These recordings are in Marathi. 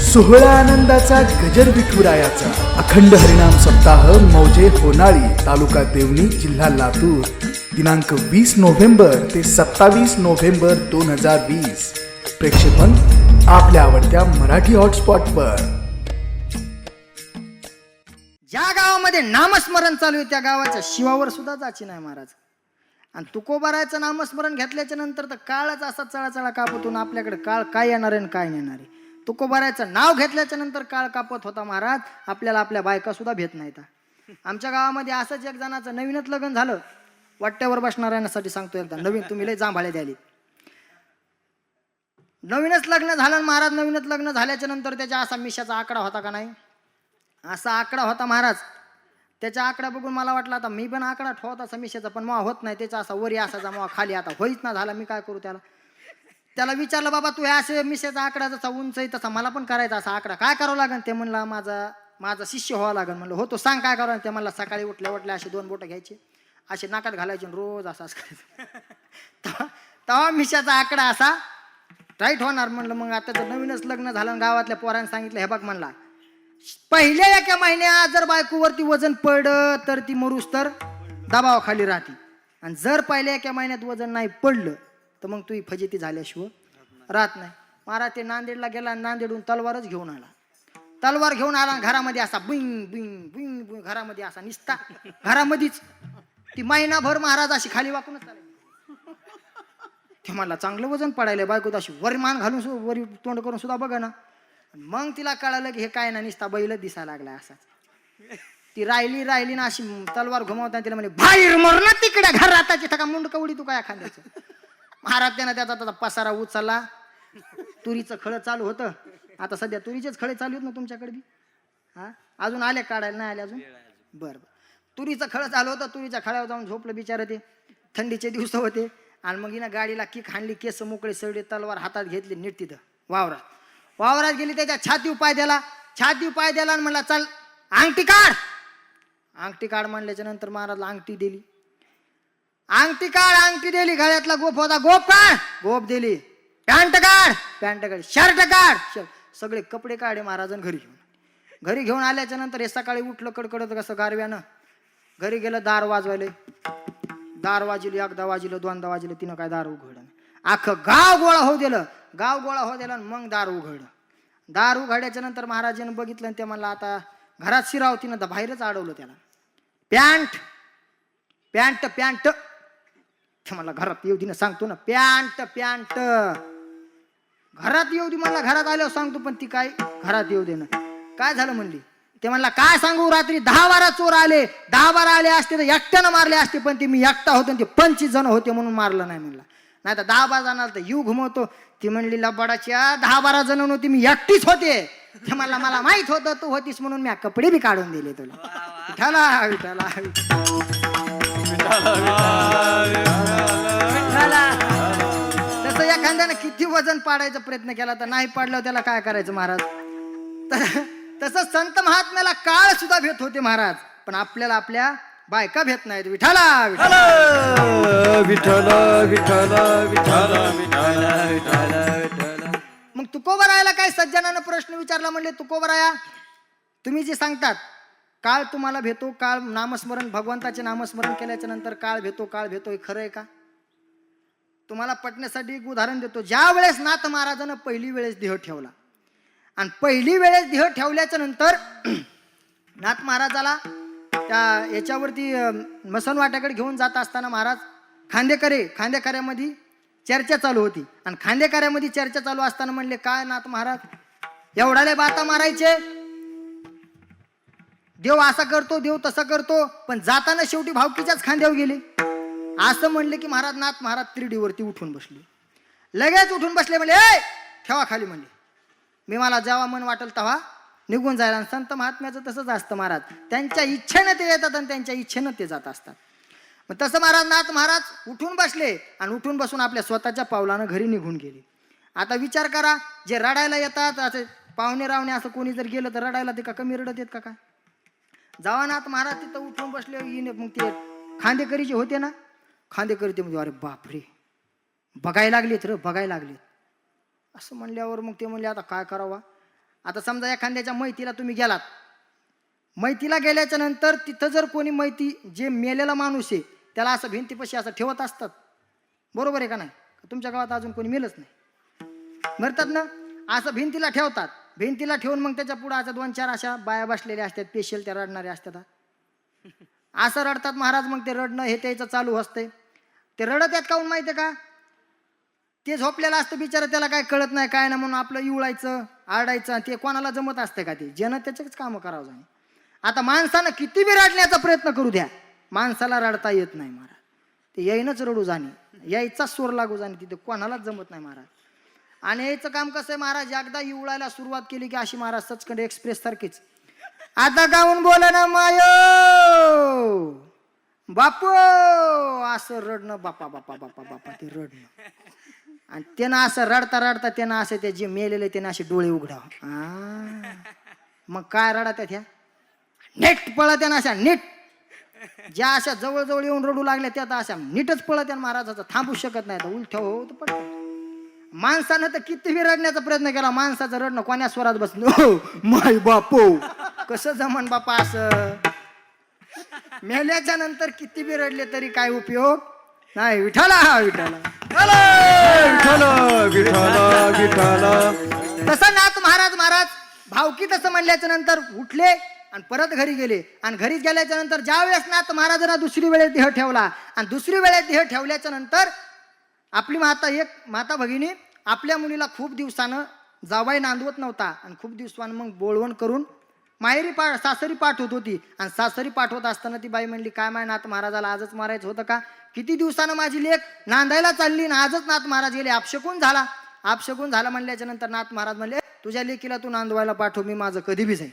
सोहळा आनंदाचा गजर विठुरायाचा अखंड हरिनाम सप्ताह मौजे होनाळी तालुका देवणी जिल्हा लातूर दिनांक 20 नोव्हेंबर ते 27 नोव्हेंबर 2020 प्रेक्षेपण आपल्या आवडत्या मराठी हॉटस्पॉटवर. ज्या गावामध्ये नामस्मरण चालू आहे त्या गावाच्या शिवावर सुद्धा जाची नाही महाराज. आणि तुकोबारायचं नामस्मरण घेतल्याच्या नंतर तर काळच असा चळाचळा कापतून आपल्याकडे काळ काय येणार आहे काय येणार आहे. तुकोबारायचं नाव घेतल्याच्या नंतर काळ कापत होता महाराज. आपल्याला आपल्या बायका सुद्धा भेट नाहीत. आमच्या गावामध्ये असंच एक जणाचं नवीनच लग्न झालं. वाट्यावर बसणाऱ्यांसाठी सांगतो एकदा, नवीन तुम्ही लय जांभाळे द्याली. नवीनच लग्न झालं महाराज. नवीनच लग्न झाल्याच्या नंतर त्याच्या असा मिशाचा आकडा होता का नाही, असा आकडा होता महाराज. त्याच्या आकडा बघून मला वाटलं आता मी पण आकडा ठेवत असा मिशाचा, पण मग होत नाही. त्याचा असा वरी असाचा मग खाली आता होईच ना झाला. मी काय करू त्याला विचारलं, बाबा तू ह्या असे मिशाचा आकडा जसा उंच आहे तसा मला पण करायचा असा आकडा, काय करावं लागेल? ते म्हणला माझा शिष्य व्हावं लागेल. म्हणलं हो तो सांग काय करावं. ते म्हणला सकाळी उठल्या असे 2 बोटं घ्यायचे, असे नाकात घालायचे रोज असं करायचं. तेव्हा मिशाचा आकडा असा टाईट होणार. म्हणलं मग आता जर नवीनच लग्न झालं गावातल्या पोरांनी सांगितलं, हे बघ म्हणला पहिल्या एका महिन्यात जर बायकोवरती वजन पडलं तर ती मरूस तर दबावाखाली राहते. आणि जर पहिल्या एका महिन्यात वजन नाही पडलं तर मग तू फजिती झाल्याशिवाय राहत नाही. महाराज ते नांदेडला गेला, नांदेडून तलवारच घेऊन आला. तलवार घेऊन आला घरामध्ये असा बिंग बिंग बिंग बिंग घरामध्ये असा निसता घरामध्येच. ती महिनाभर महाराज अशी खाली वाकूनच चालली. ते मला चांगलं वजन पडायला बायको अशी वरी मान घालून वरी तोंड करून सुद्धा बघा ना. मग तिला कळालं की हे काय ना निसता बैलच दिसायला लागला असाच. ती राहिली ना अशी तलवार घुमावताना तिला म्हणे बाहेर मर ना तिकडे घराताची ठका मुंड कवडी तू काय खांद्याचं. महाराज त्यानं त्याचा पसारा उचलला. तुरीचं खळं चालू होतं. आता सध्या तुरीचेच खळे चालू आहेत ना तुमच्याकडे बी? हा अजून आले काढायला नाही आले अजून? बरं. तुरीचं खळं चालू होतं. तुरीच्या खळ्यावर जाऊन झोपलं बिचारं. ते थंडीचे दिवस होते. आणि मग हिनं गाडीला किक हाणली, केस मोकळे सडले, तलवार हातात घेतली, नीट तिथं वावरात गेली. त्याच्या छातीवर पाय द्याला आणि म्हणला चल अंगठी काढ म्हणल्याच्या नंतर महाराजला अंगठी दिली. अंगठी दिली. गळ्यातला गोप होता, गोप दिली. पॅन्ट काढ, शर्ट काढ, सगळे कपडे काढे महाराजन घरी घेऊन आल्याच्या नंतर हे सकाळी उठलं कडकडत कसं गारव्यानं. घरी गेलं, दार वाजवायला. दार वाजली, एकदा वाजलं, 2दा वाजलं, तिनं काय दार उघडलं. अख्खं गाव गोळा होऊ दिलं आणि मग दार उघडलं. दार उघडायच्या नंतर महाराजांनी बघितलं आणि ते म्हणलं आता घरात शिराव. तिनं बाहेरच अडवलं त्याला. पॅन्ट ते मला घरात येऊ दे ना सांगतो ना. पॅन्ट घरात येऊ दे मला. घरात आल्यावर सांगतो, पण ती काय घरात येऊ दे ना. काय झालं म्हणली. ते म्हणला काय सांगू, रात्री 10-12 चोर आले. 10-12 आले असते तर एकट्यानं मारले असते, पण ते मी एकटा होतो आणि ते 25 जण होते म्हणून मारलं नाही म्हणला. नाही तर 10-12 जणांना तर येऊ घुमवतो. ती म्हणली लबाडाच्या 10-12 जण नव्हती, मी एकटीच होते. ते म्हणला मला माहित होतं तू होतीस म्हणून मी कपडे बी काढून दिले तुला. विठाला तसं एखाद्यानं किती वजन पाडायचा प्रयत्न केला तर नाही पाडलं, त्याला काय करायचं महाराज. तसं संत महात्म्याला काळ सुद्धा भेट होते महाराज, पण आपल्याला आपल्या बायका भेट नाहीत. विठाला मग तुकोबरायाला काय सज्जनानं प्रश्न विचारला. म्हणले तुकोबराया तुम्ही जे सांगतात काळ तुम्हाला भेटो, काळ नामस्मरण भगवंताचे नामस्मरण केल्याच्या नंतर काळ भेटो हे खरं आहे का? तुम्हाला पटण्यासाठी एक उदाहरण देतो. ज्या वेळेस नाथ महाराजानं पहिली वेळेस देह ठेवला आणि पहिली वेळेस देह ठेवल्याच्या नंतर नाथ महाराजाला त्या याच्यावरती मसनवाट्याकडे घेऊन जात असताना महाराज खांदेकऱ्यामध्ये चर्चा चालू होती. आणि खांदेकऱ्यामध्ये चर्चा चालू असताना म्हणले काय नाथ महाराज एवढाले बाता मारायचे, देव असा करतो, देव तसा करतो, पण जाताना शेवटी भावकीच्याच खांद्यावर गेले असं म्हणले की नाथ महाराज तिरडीवरती उठून बसले. लगेच उठून बसले. म्हणले ए ठेवा खाली. म्हणले मी मला जेव्हा मन वाटेल तेव्हा निघून जायला. आणि संत महात्म्याचं तसंच असतं महाराज. त्यांच्या इच्छेनं ते येतात आणि त्यांच्या इच्छेनं ते जात असतात. मग तसं नाथ महाराज उठून बसले आणि उठून बसून आपल्या स्वतःच्या पावलानं घरी निघून गेले. आता विचार करा, जे रडायला येतात असे पाहुणे रावणे असं कोणी जर गेलं तर रडायला ते का कमी रडत येत का काय? जेव्हा नाथ महाराज तिथं उठून बसले, मग ते खांदेकरी जे होते ना, खांदेकरी ते म्हणजे अरे बापरे बघायला लागलेत असं म्हणल्यावर मग ते म्हणले आता काय करावा. आता समजा एखाद्याच्या मैतीला तुम्ही गेलात, मैतीला गेल्याच्या नंतर तिथं जर कोणी मैती जे मेलेला माणूस आहे त्याला असं भिंतीपाशी असं ठेवत असतात, बरोबर आहे का नाही? तुमच्या गावात अजून कोणी मेलच नाही, मरतात ना, असं भिंतीला ठेवतात. भिंतीला ठेवून मग त्याच्या पुढे असं 2-4 अशा बाया बसलेल्या असतात, पेशल त्या रडणाऱ्या असतात. असं रडतात महाराज. मग ते रडणं हे त्याचं चालू असतंय. ते रडत आहेत काहून माहिती आहे का? ते झोपलेलं असतं बिचारा, त्याला काय कळत नाही काय ना, म्हणून आपलं इवळायचं आरडायचं. ते कोणाला जमत असतं का? ते ज्यानं त्याचंच कामं करावं जाणे. आता माणसानं किती बी रडण्याचा प्रयत्न करू द्या, माणसाला रडता येत नाही महाराज. ते येईनच रडू जाणे, यायचा सूर लागू जाणे, तिथे कोणालाच जमत नाही महाराज. आणि यायचं काम कसं आहे महाराज, एकदा इवळायला सुरुवात केली की अशी महाराज सचखंड एक्सप्रेस सारखीच आता गाऊन बोला ना मायो बापू, असं रडणं, बापा बापा बापा बापा ते रडणं. आणि त्यानं असं रडता रडता त्यानं असं ते जे मेलेले त्यानं असे डोळे उघडाव. मग काय रडा त्या ह्या नीट पळत त्यानं अशा नीट, ज्या अशा जवळजवळ येऊन रडू लागल्या त्या अशा नीटच पळत त्यानं महाराजाचा थांबू शकत नाही. तर उलट्या हो तर पडत. माणसानं तर किती बी रडण्याचा प्रयत्न केला, माणसाचं रडणं कोण्या स्वरात बसलं, माय बापो कसं जमन बापा. असं मेल्याच्या नंतर किती बी रडले तरी काय उपयोग नाही. विठाला विठाला तसं नाथ महाराज भावकी तसं म्हणल्याच्या नंतर उठले आणि परत घरी गेले. आणि घरी गेल्याच्या नंतर ज्या वेळेस नाथ महाराजांना दुसरी वेळेस देह ठेवला आणि दुसरी वेळेस देह ठेवल्याच्या नंतर आपली माता भगिनी आपल्या मुलीला खूप दिवसानं जावाई नांदवत नव्हता आणि खूप दिवसानं मग बोलवण करून माहेरी सासरी पाठवत होती. आणि सासरी पाठवत असताना ती बाई म्हणली, काय माय नाथ महाराजाला आजच मारायचं होतं का? किती दिवसानं माझी लेक नांदायला चालली आणि आजच नाथ महाराज गेले, अपशकून झाला. अपशकून झाला म्हणल्याच्या नंतर नाथ महाराज म्हणले, तुझ्या लेकीला तू नांदवायला पाठव, मी माझं कधी बी जाईल.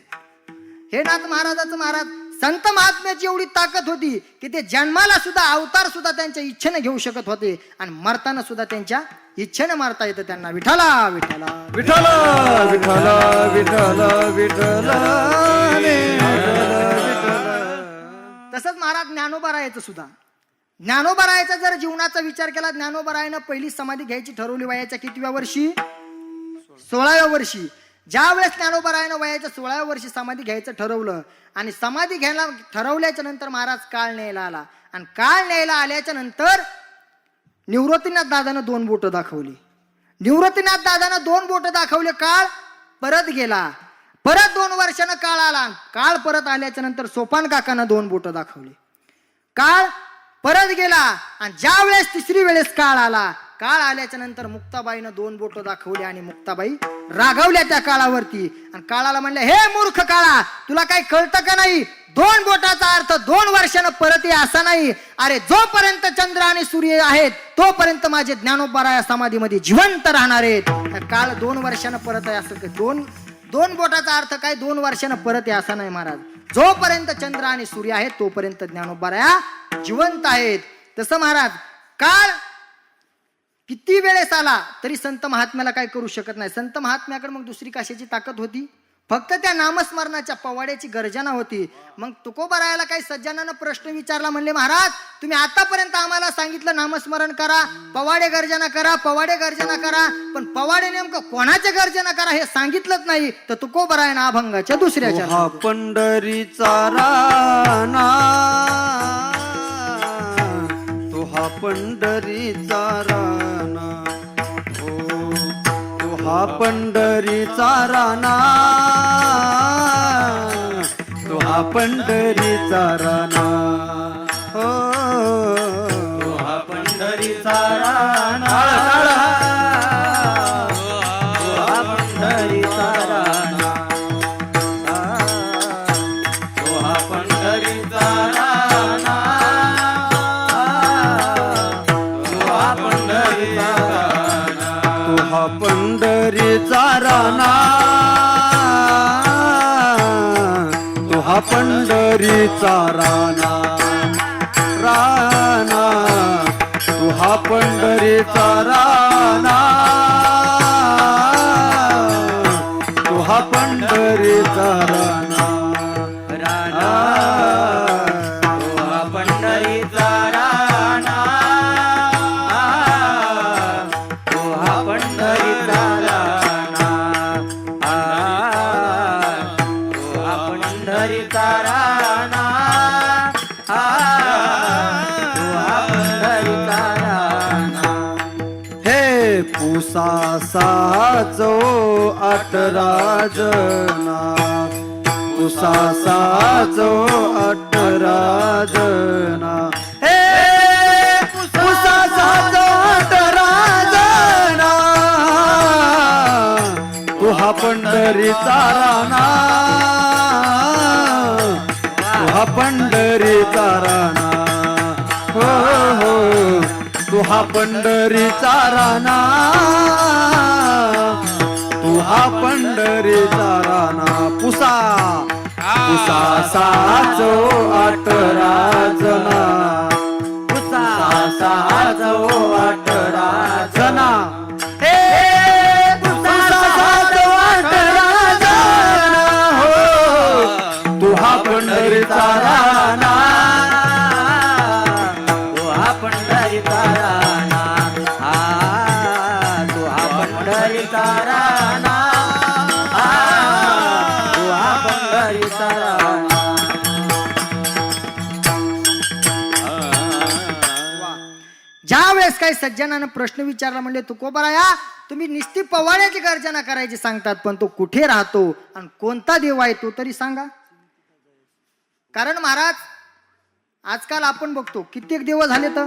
हे नाथ महाराजाचं महाराज संत महात्म्याची एवढी ताकद होती की ते जन्माला सुद्धा अवतार सुद्धा त्यांच्या इच्छेने घेऊ शकत होते आणि मरताना सुद्धा त्यांच्या इच्छेने मारता येतं त्यांना. विठाला विठाला विठाला विठाला विठाला विठाला. तसंच महाराज ज्ञानोबारायाचं सुद्धा, ज्ञानोबारायाचा जर जीवनाचा विचार केला, ज्ञानोबारायानं पहिली समाधी घ्यायची ठरवली वयाच्या कितव्या वर्षी? 16व्या वर्षी. ज्या वेळेस ज्ञानोबारायानं वयाच्या 16व्या वर्षी समाधी घ्यायचं ठरवलं आणि समाधी घ्यायला ठरवल्याच्या नंतर महाराज काळ न्यायला आला. आणि काळ न्यायला आल्याच्या नंतर निवृत्तीनाथ दादानं 2 बोटं दाखवली. निवृत्तीनाथ दादानं 2 बोटं दाखवले. काळ परत गेला. परत 2 वर्षानं काळ आला. काळ परत आल्याच्या नंतर सोपान काकानं 2 बोटं दाखवली. काळ परत गेला आणि ज्या वेळेस तिसरी वेळेस काळ आला, काळ आल्याच्या नंतर मुक्ताबाईनं 2 बोटं दाखवली आणि मुक्ताबाई रागावल्या त्या काळावरती आणि काळाला म्हणल्या, हे मूर्ख काळा, तुला काही कळतं का नाही? 2 बोटाचा अर्थ 2 वर्षानं परत ये असा नाही. अरे जोपर्यंत चंद्र आणि सूर्य आहेत तोपर्यंत माझे ज्ञानोबाराया समाधीमध्ये जिवंत राहणार आहेत. काळ 2 वर्षानं परत आहे असं दोन बोटाचा अर्थ काय? 2 वर्षानं परत आहे असा नाही महाराज. जोपर्यंत चंद्र आणि सूर्य आहेत तोपर्यंत ज्ञानोबाराया जिवंत आहेत. तसं महाराज काळ किती वेळेस आला तरी संत महात्म्याला काय करू शकत नाही. संत महात्म्याकडे मग दुसरी कशाची ताकद होती? फक्त त्या नामस्मरणाच्या पवाड्याची गर्जना होती. मग तुकोबारायाला काही सज्जनानं प्रश्न विचारला, म्हणले, महाराज तुम्ही आतापर्यंत आम्हाला सांगितलं नामस्मरण करा, पवाडे गर्जना करा, पवाडे गर्जना करा, पण पवाडे नेमकं कोणाच्या गर्जना करा हे सांगितलंच नाही. तर तुकोबारायानं अभंगाच्या दुसऱ्याच्या पंढरीचा राणा, तो हा पंढरीचा राणा, तो हा पंढरीचा राणा, तो हा पंढरीचा राणा, हो तो हा पंढरीचा राणा, तो हा पंढरीचा राणा, तो हा पंढरीचा राणा, तो हा पंढरीचा राणा, तो हा पंढरीचा राणा, तो हा पंढरीचा राणा, राणा, तो हा पंढरीचा राणा, तो हा पंढरीचा राणा, राणा, तो हा पंढरीचा राणा, तो हा पंढरीचा राणा, साचो अठरा जना पुसा साचो अठरा जना हे पुसा साचो अठरा जना तू हा पंढरीचा राणा तू हा पंढरीचा राणा हो हो तू हा पंढरीचा राणा तू हा पंढरीचा राणा पुसा पुसा साचो अठरा जना पुसा साचो अठरा जना हे पुसा साचो अठरा जना हो तू हा पंढरीचा राणा तू हा पंढरीचा राणा तू हा पंढरीचा राणा तू हा पंढरीचा राणा ज्या वेळेस काही सज्जनानं प्रश्न विचारला म्हणले तुकोबाराया तुम्ही निस्ती पवाड्याची गर्जना करायची सांगतात पण तो कुठे राहतो आणि कोणता देव आहे तो तरी सांगा. कारण महाराज आजकाल आपण बघतो कित्येक देव झाले तर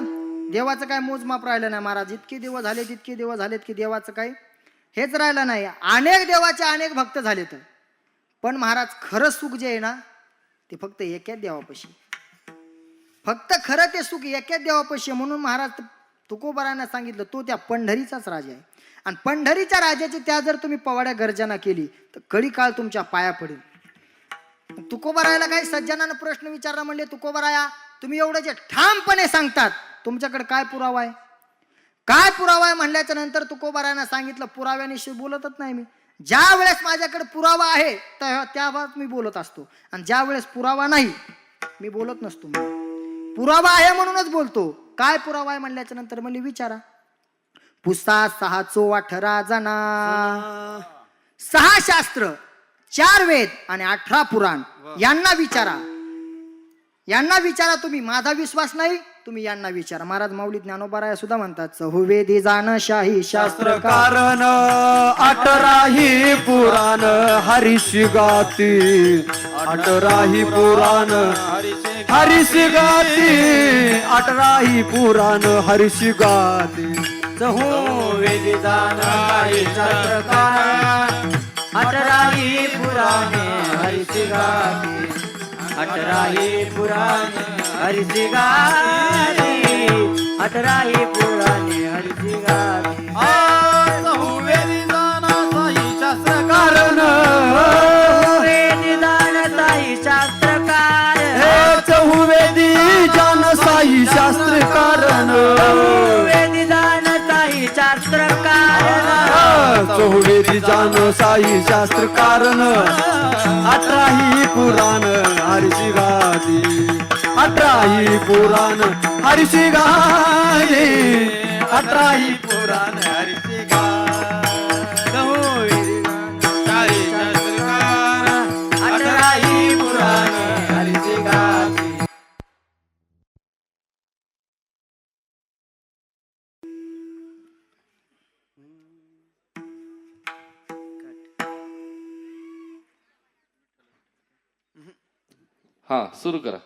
देवाचं काय मोजमाप राहिलं नाही महाराज. इतके देव झाले तितके देव झालेत की देवाचं काय हेच राहिलं नाही. अनेक देवाचे अनेक भक्त झाले तर पण महाराज खरं सुख जे आहे ना ते फक्त एकाच देवापाशी. फक्त खरं ते सुख एकाच देवापाशी. म्हणून महाराज तुकोबारांना सांगितलं तो त्या पंढरीचाच राजा आहे आणि पंढरीच्या राजाची त्या जर तुम्ही पवाड्या गर्जना केली तर कडी काळ तुमच्या पाया पडेल. तुकोबारायाला काही सज्जनानं प्रश्न विचारला म्हणले तुकोबाराया तुम्ही एवढं जे ठामपणे सांगतात तुमच्याकडे काय पुरावा आहे काय पुरावा आहे म्हणल्याच्या नंतर तुकोबारायांना सांगितलं पुराव्यानिशी बोलतच नाही मी. ज्या वेळेस माझ्याकडे पुरावा आहे तर त्याबाबत मी बोलत असतो आणि ज्या वेळेस पुरावा नाही मी बोलत नसतो. पुरावा आहे म्हणूनच बोलतो. काय पुरावा आहे म्हणल्याच्या नंतर म्हणले विचारा. पुसा सहाचो अठरा जना 6 शास्त्र 4 वेद आणि 18 पुराण यांना विचारा. यांना विचारा तुम्ही. माझा विश्वास नाही तुम्ही यांना विचारा. महाराज माऊली ज्ञानोबाराया सुद्धा म्हणतात चहुवेदी जानशाही शास्त्र कारण 18 पुराण हरीशी गाती 18 पुराण हरीशी गाती 18 पुराण हरीशी गाती चहुवेदी जानशाही शास्त्र कारण 18 पुराणे हरीशी गाती 18 पुराणे हरीशी गाती 18 पुराणे हरीशी गाती चहुवेदी जानशाही शास्त्र कारण चहुवेदी जानशाही शास्त्र कारण चहुवेदी जानशाही शास्त्र कारण चहुवेदी जानशाही शास्त्र कारण चहुवेदी जानशाही शास्त्र कारण 18 पुराण हरीशी गाती 18 पुराण हरीशी गाती 18 पुराण हरीशी गाती चहुवेदी जानशाही शास्त्र कारण 18 पुराण हरीशी गाती. हा सुरू करा.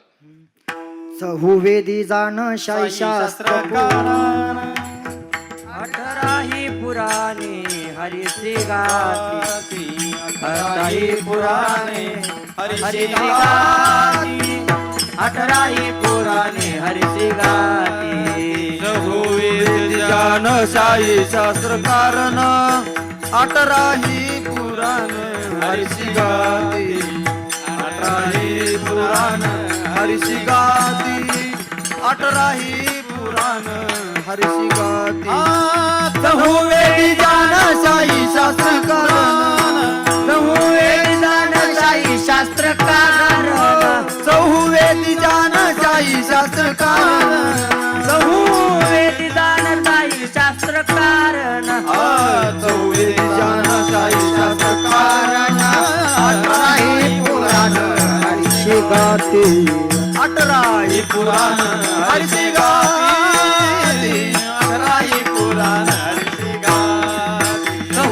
चहुवेदी जानशाही शास्त्र कारण 18 पुराणे हरीशी गाती 18 पुराणे हरीशी गाती 18 पुराणे हरीशी गाती चहुवेदी जानशाही शास्त्र कारण 18 पुराण हरीशी गाती 18 पुराण हरीशी गाती 18 पुराण हरीशी गाती चहुवेदी जानशाही शास्त्र कारण चहुवेदी जानशाही शास्त्र कारण चहुवेदी जानशाही शास्त्र कारण चहुवेदी जानशाही शास्त्र कारण चहुवेदी जानशाही शास्त्र कारण 18 पुराण हरीशी गाती 18 पुराण हरीशी गाती 18 पुराण हरीशी गाती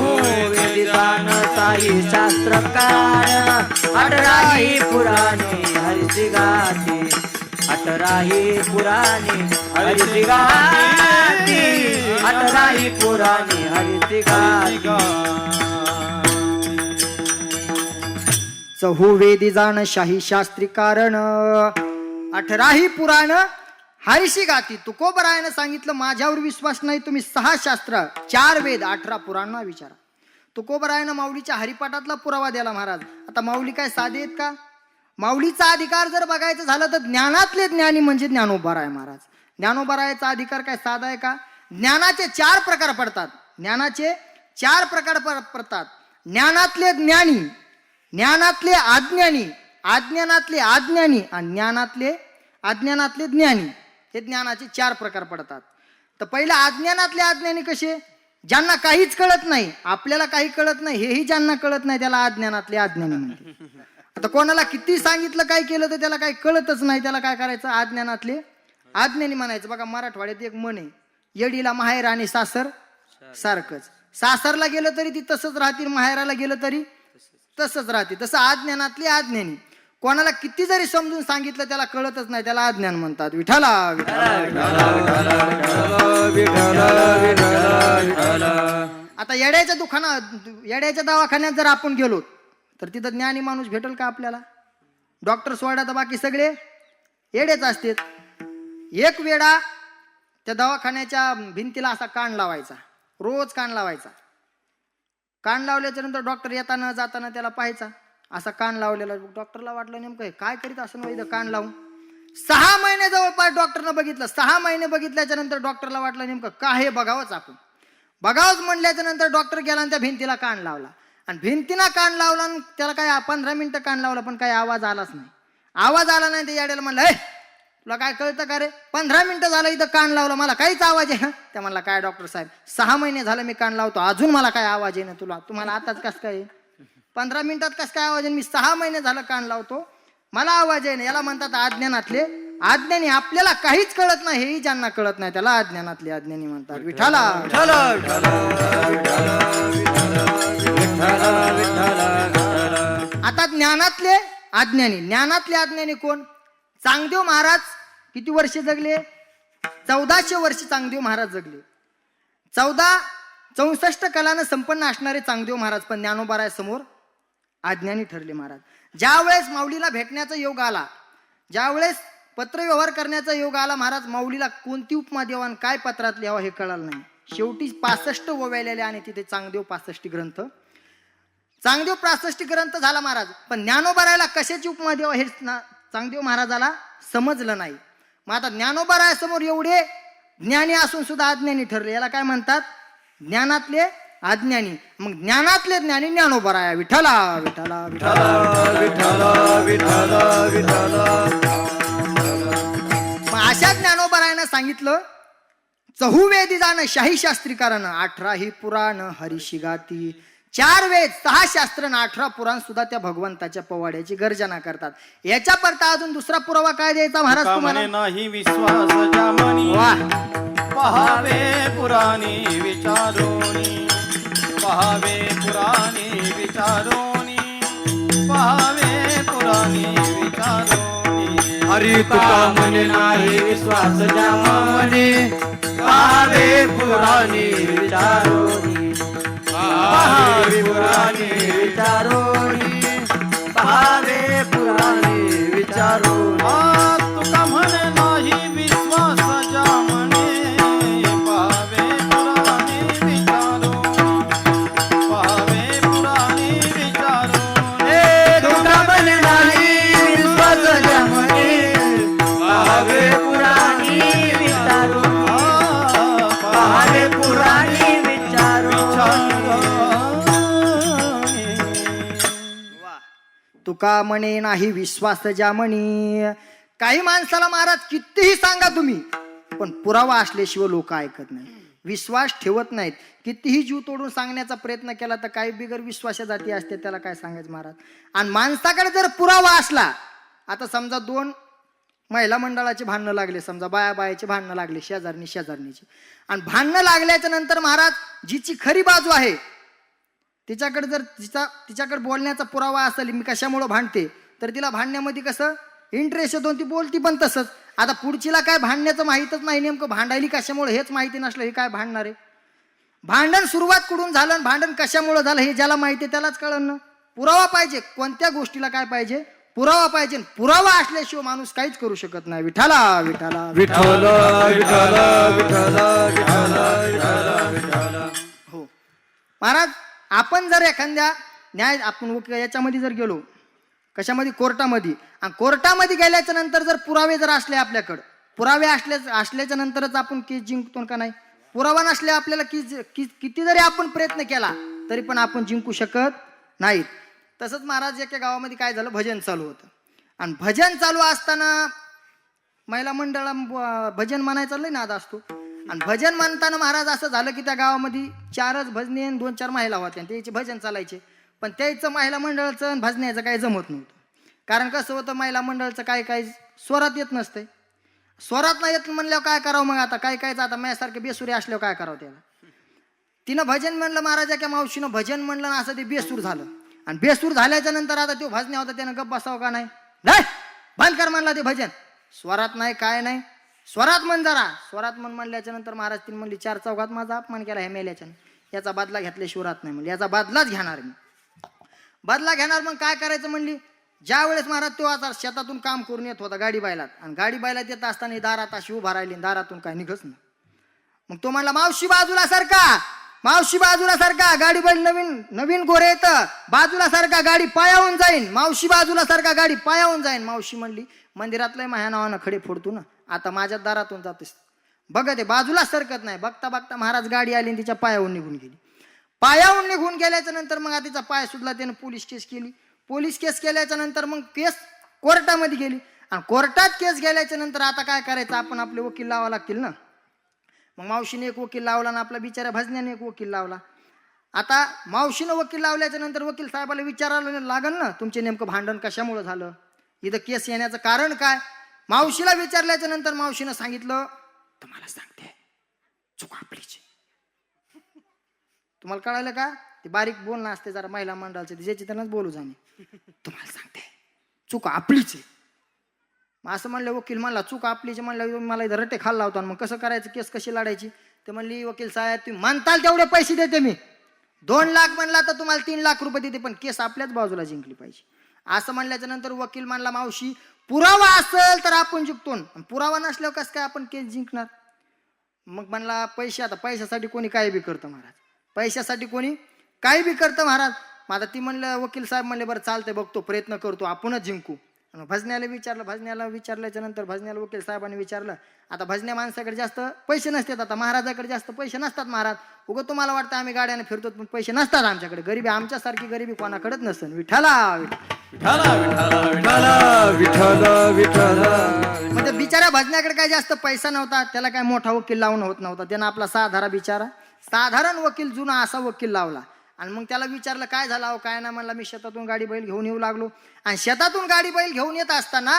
नाही शास्त्रकार अठराही पुराणे हरीची गाती अठराही पुराणे हरीची गाती अठराही पुराणे हरीची गाती चहुवेदी जाण शाही शास्त्री कारण 18ही पुराण हरीशी गाती. तुकोबरायानं सांगितलं माझ्यावर विश्वास नाही तुम्ही 6 शास्त्र 4 वेद 18 पुराण विचारा. तुकोबरायानं माऊलीच्या हरिपाठातला पुरावा दिला महाराज. आता माऊली काय साधे आहेत का? माऊलीचा अधिकार जर बघायचं झालं तर ज्ञानातले ज्ञानी म्हणजे ज्ञानोबराय महाराज. ज्ञानोबरायाचा अधिकार काय साधा आहे का? ज्ञानाचे 4 प्रकार पडतात. ज्ञानाचे 4 प्रकार पडतात. ज्ञानातले ज्ञानी, ज्ञानातले अज्ञानी, अज्ञानातले अज्ञानी आणि अज्ञानातले ज्ञानी. हे ज्ञानाचे 4 प्रकार पडतात. तर पहिला अज्ञानातले अज्ञानी कसे? ज्यांना काहीच कळत नाही, आपल्याला काही कळत नाही हेही ज्यांना कळत नाही त्याला अज्ञानातले अज्ञानी म्हणतात. आता कोणाला किती सांगितलं काय केलं तर त्याला काही कळतच नाही, त्याला काय करायचं? अज्ञानातले अज्ञानी म्हणायचं. बघा मराठवाड्यात एक म्हण आहे, येडीला माहेर आणि सासर सारखंच. सासरला गेलं तरी ती तसंच राहतील, माहेराला गेलं तरी तसंच राहते. तसं अज्ञानातले अज्ञानी. कोणाला किती जरी समजून सांगितलं त्याला कळतच नाही, त्याला अज्ञान म्हणतात. विठाला आता येड्याच्या दवाखान्यात जर आपण गेलो तर तिथं ज्ञानी माणूस भेटेल का आपल्याला? डॉक्टर सोडा तर बाकी सगळे येडेच असतात. एक वेळा त्या दवाखान्याच्या भिंतीला असा कान लावायचा, रोज कान लावायचा. कान लावल्याच्या नंतर डॉक्टर येताना जाताना त्याला पाहायचा, असा कान लावलेला. डॉक्टरला वाटलं नेमकं काय करीत असं नाही कान लावून. 6 महिने जवळपास डॉक्टरनं बघितलं. 6 महिने बघितल्याच्या नंतर डॉक्टरला वाटलं नेमकं काय हे बघावंच आपण. बघावंच म्हणल्याच्या नंतर डॉक्टर गेला आणि त्या भिंतीला कान लावला. आणि भिंतीला कान लावला आणि त्याला काय 15 मिनिटं कान लावला पण काही आवाज आलाच नाही. आवाज आला नाही ते याड्याला म्हणलं, हे तुला काय कळतं का रे? 15 मिनिटं झालं इथं कान लावलं, मला काहीच आवाज आहे. त्या म्हणला काय डॉक्टर साहेब 6 महिने झालं मी कान लावतो अजून मला काय आवाज आहे ना? तुम्हाला आताच कसं काय 15 मिनिटात कसं काय आवाज आहे? मी 6 महिने झालं कान लावतो मला आवाज आहे ना. याला म्हणतात अज्ञानातले अज्ञानी. आपल्याला काहीच कळत नाही हेही ज्यांना कळत नाही त्याला अज्ञानातले अज्ञानी म्हणतात. विठाला आता ज्ञानातले अज्ञानी. ज्ञानातले अज्ञानी कोण? चांगदेव महाराज किती वर्ष जगले? 1400 वर्ष चांगदेव महाराज जगले. 64 कलानं संपन्न असणारे चांगदेव महाराज पण ज्ञानोबाराय समोर अज्ञानी ठरले महाराज. ज्या वेळेस माऊलीला भेटण्याचा योग आला, ज्यावेळेस पत्रव्यवहार करण्याचा योग आला महाराज, माऊलीला कोणती उपमा द्यावा आणि काय पत्रात लिहावं हे कळलं नाही. शेवटी 65 ओव्यालेले आणि तिथे चांगदेव 65 ग्रंथ. चांगदेव 65 ग्रंथ झाला महाराज. पण ज्ञानोबारायला कशाची उपमा द्यावा हे चांगदेव महाराजाला समजलं नाही. मग आता ज्ञानोबारायासमोर एवढे ज्ञानी असून सुद्धा अज्ञानी ठरले. याला काय म्हणतात? ज्ञानातले अज्ञानी. मग ज्ञानातले ज्ञानी ज्ञानोबाराया. विठ्ठला विठ्ठला मग अशा ज्ञानोबारायानं सांगितलं चहुवेदी जाणं शाही शास्त्री कारण 18ही पुराण हरीशी गाती. 4 वेद 6 शास्त्र 18 पुराण सुद्धा त्या भगवंताच्या पवाड्याची गर्जना करतात. याच्या परता अजून दुसरा पुरावा काय द्यायचा महाराज तुम्हाला? नाही विश्वास जामनी पहावे पुराणी विचारोनी पहावे पुराणी विचारोनी पहावे पुराणी विचारोनी. हरी तुका म्हणे नाही विश्वास जामनी पहावे पुराणी विचारोनी पहावे पुराणी विचारोनी पहावे पुराणी विचारोनी. तुका म्हणे नाही विश्वास जामने पहावे पुराणी विचारोनी पहावे पुराणी विचारोनी. तुका म्हणे नाही विश्वास जामनी पहावे पुराणी विचारोनी पहावे पुराणी तुका म्हणे नाही विश्वास ज्यामणी. काही माणसाला महाराज कितीही सांगा तुम्ही पण पुरावा असल्याशिवाय लोक ऐकत नाही, विश्वास ठेवत नाहीत. कितीही जीव तोडून सांगण्याचा प्रयत्न केला तर काही बिगर विश्वासा जाती असते त्याला काय सांगायचं महाराज. आणि माणसाकडे जर पुरावा असला, आता समजा 2 महिला मंडळाचे भांडणं लागले, समजा बायाचे भांडणं लागले, शेजारणीची, आणि भांडणं लागल्याच्या नंतर महाराज जिची खरी बाजू आहे तिच्याकडे जर तिच्याकडे बोलण्याचा पुरावा असेल मी कशामुळं भांडते, तर तिला भांडण्यामध्ये कसं इंटरेस्ट येतो, ती बोलती पण तसंच. आता पुढचीला काय भांडण्याचं माहीतच नाही, नेमकं भांडायली कशामुळे हेच माहिती नसलं, हे काय भांडणार आहे. भांडण सुरुवात कुठून झालं आणि भांडण कशामुळे झालं हे ज्याला माहिती आहे त्यालाच कळलं ना. पुरावा पाहिजे, कोणत्या गोष्टीला काय पाहिजे, पुरावा पाहिजे. पुरावा असल्याशिवाय माणूस काहीच करू शकत नाही. विठाला विठाला विठ्ठल विठ्ठल विठ्ठल विठ्ठल विठ्ठल. हो महाराज, आपण जर एखाद्या न्याय आपण याच्यामध्ये जर गेलो, कशामध्ये, कोर्टामध्ये, आणि कोर्टामध्ये गेल्याच्या नंतर जर पुरावे जर असले आपल्याकडं, पुरावे असल्याच्या नंतरच आपण केस जिंकतो का नाही. पुरावा नसले आपल्याला किती जरी आपण प्रयत्न केला तरी पण आपण जिंकू शकत नाहीत. तसंच महाराज एका गावामध्ये काय झालं, भजन चालू होतं, आणि भजन चालू असताना महिला मंडळा भजन म्हणायचा लय नाद असतो, आणि भजन म्हणताना महाराज असं झालं की त्या गावामध्ये 4च भजनी आणि 2-4 महिला होत्या, त्याचे भजन चालायचे. पण त्याचं महिला मंडळाचं आणि भजण्याचं काही जमत नव्हतं. कारण कसं होतं, महिला मंडळाचं काय स्वरात येत नसते. स्वरात नाही येत म्हणल्यावर काय करावं मग, आता काय आता माझ्यासारखे बेसुरी असल्यावर काय करावं त्याला. तिनं भजन म्हणलं, महाराजाच्या मावशीनं भजन म्हणलं ना, असं ते बेसूर झालं. आणि बेसूर झाल्याच्या नंतर आता तो भजण्या होता, त्यानं गप्प बसावं का नाही, बंद कर म्हणला ते भजन. स्वरात नाही काय नाही, स्वरात म्हण जरा. स्वरात म्हणल्याच्या नंतर महाराज तिने म्हणली, 4 चौघात माझा अपमान केला ह्या मेल्याच्या, याचा बदला घेतल्याशिवाय राहत नाही म्हणली, याचा बदलाच घेणार मी, बदला घेणार. मग काय करायचं म्हणली, ज्या वेळेस महाराज तो आता शेतातून काम करून येत होता गाडी बैलात, आणि गाडी बैलात येत असताना दारात अशी उभा राहिली, दारातून काय निघच नाही. मग तो म्हणला, मावशी बाजूला सारखा, मावशी बाजूला सारखा, गाडी बैल नवीन गोरे येतं, बाजूला सारखा गाडी पायावून जाईन, मावशी बाजूला सारखा गाडी पायावून जाईन. मावशी म्हणली, मंदिरातलं माझ्या नावानं खडे फोडतो ना, आता माझ्या दारातून जातोस बघा, ते बाजूला सरकत नाही. बघता बघता महाराज गाडी आली आणि तिच्या पायावून निघून गेली. पायावून निघून गेल्याच्या नंतर मग तिचा पाय सुद्धा त्यानं पोलीस केस केली. पोलीस केस केल्याच्या नंतर मग केस कोर्टामध्ये गेली, आणि कोर्टात केस गेल्याच्या नंतर आता काय करायचं, आपण आपले वकील लावा लागतील ना. मग मावशीने एक वकील लावला ना, आपला बिचारा भजन्याने एक वकील लावला. आता मावशीनं वकील लावल्याच्या नंतर वकील साहेबाला विचारायला लागल ना, तुमचे नेमकं भांडण कशामुळे झालं, इथं केस येण्याचं कारण काय. मावशीला विचारल्याच्या नंतर मावशीनं सांगितलं, तुम्हाला सांगते चूक आपलीच. तुम्हाला कळालं का, ते बारीक बोलणं असते जरा महिला मंडळाचे, ज्याची त्यांनाच बोलू जाणे. तुम्हाला सांगते चूक आपलीच आहे. मग असं म्हणलं वकील, म्हणला चूक आपलीच म्हणलं, मला इथं रट्टे खाल्ला होता, मग कसं करायचं, केस कशी लढायची. ते म्हणली, वकील साहेब तुम्ही म्हणताल तेवढे पैसे देते मी, 2 लाख म्हणला तर तुम्हाला 3 लाख रुपये देते, पण केस आपल्याच बाजूला जिंकली पाहिजे. असं म्हणल्याच्या नंतर वकील म्हणला, मावशी पुरावा असेल तर आपण जिंकतो, पुरावा नसल्यावर कसं काय आपण केस जिंकणार. मग म्हणला, पैसे, आता पैशासाठी कोणी काही बी करतं महाराज, पैशासाठी कोणी काही बी करतं महाराज. मग आता ती म्हणलं, वकील साहेब म्हणले, बरं चालतंय, बघतो, प्रयत्न करतो, आपणच जिंकू. भजन्याला विचारलं, भजन्याला विचारल्याच्या नंतर भजन्याला वकील साहेबांनी विचारलं, आता भजन्या माणसाकडे जास्त पैसे नसतात, आता महाराजाकडे जास्त पैसे नसतात महाराज. उगं तुम्हाला वाटतं आम्ही गाड्याने फिरतो, पण पैसे नसतात आमच्याकडे, गरीबी आमच्यासारखी गरीबी कोणाकडेच नसतं. विठाला म्हणजे बिचारा भजन्याकडे काय जास्त पैसा नव्हता, त्याला काय मोठा वकील लावून होत नव्हता, त्यानं आपला साधारण वकील जुना असा वकील लावला. आणि मग त्याला विचारलं, काय झालं अहो, काय ना. म्हणला, मी शेतातून गाडी बैल घेऊन येऊ लागलो, आणि शेतातून गाडी बैल घेऊन येत असताना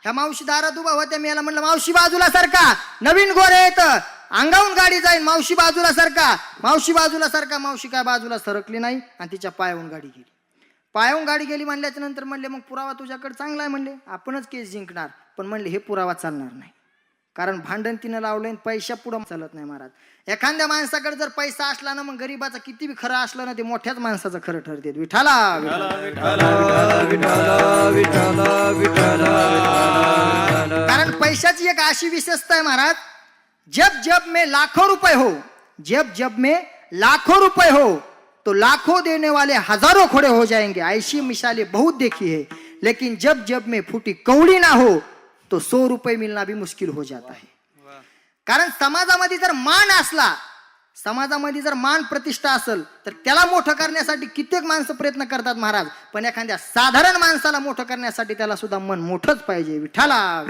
ह्या मावशी दारात उभा होत्या. मी याला म्हणलं, मावशी बाजूला सारखा, नवीन गोरे येत, अंगावून गाडी जाईल, मावशी बाजूला सारखा, मावशी बाजूला सारखा. मावशी काय बाजूला सरकली नाही, आणि तिच्या पायावून गाडी गेली. पायावून गाडी गेली म्हणल्याच्या नंतर म्हणले, मग पुरावा तुझ्याकडे चांगला आहे म्हणले, आपणच केस जिंकणार. पण म्हणले, हे पुरावा चालणार नाही, कारण भांडण तिनं लावलंय, पैशा पुढं चालत नाही महाराज. एखाद्या माणसाकडे जर पैसा असला ना, मग गरीबाचा किती बी खरं असलं ना, ते मोठ्याच माणसाचं खरं ठरते. विठाला कारण पैशाची एक अशी विशेषता आहे महाराज, जब में लाखों रुपए हो, जब में लाखों रुपए हो, तो लाखों देने वाले हजारों खड़े हो जाएंगे. ऐसी मिसालें बहुत देखी है, लेकिन जब में फूटी कौड़ी ना हो तो 100 रुपये मिलना भी मुश्किल हो जाता है. कारण समाजामध्ये जर मान असला, समाजामध्ये जर मान प्रतिष्ठा असेल, तर त्याला मोठं करण्यासाठी कित्येक माणसं प्रयत्न करतात महाराज. पण एखाद्या साधारण माणसाला मोठं करण्यासाठी त्याला सुद्धा मन मोठंच पाहिजे. विठाला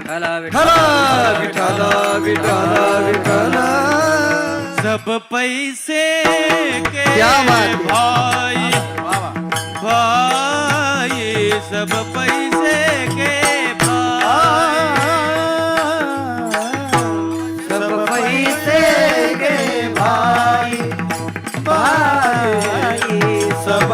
सब पैसे के क्या बात है. भाई भाई, सब पैसे के भाई, सब पैसे के भाई भाई, सब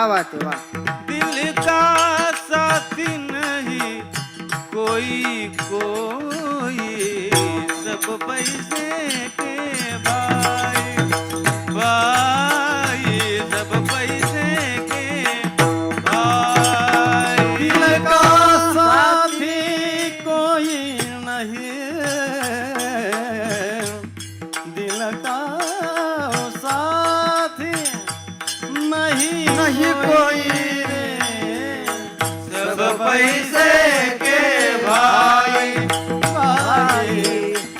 क्या बात है, वाह. दिल का साथी नहीं कोई कोई, सब पैसे के भाई भाई, सब पैसे के भाई. दिल का साथी कोई नहीं, दिल का साथी नहीं नहीं कोई रे, सब पैसे के भाई भाई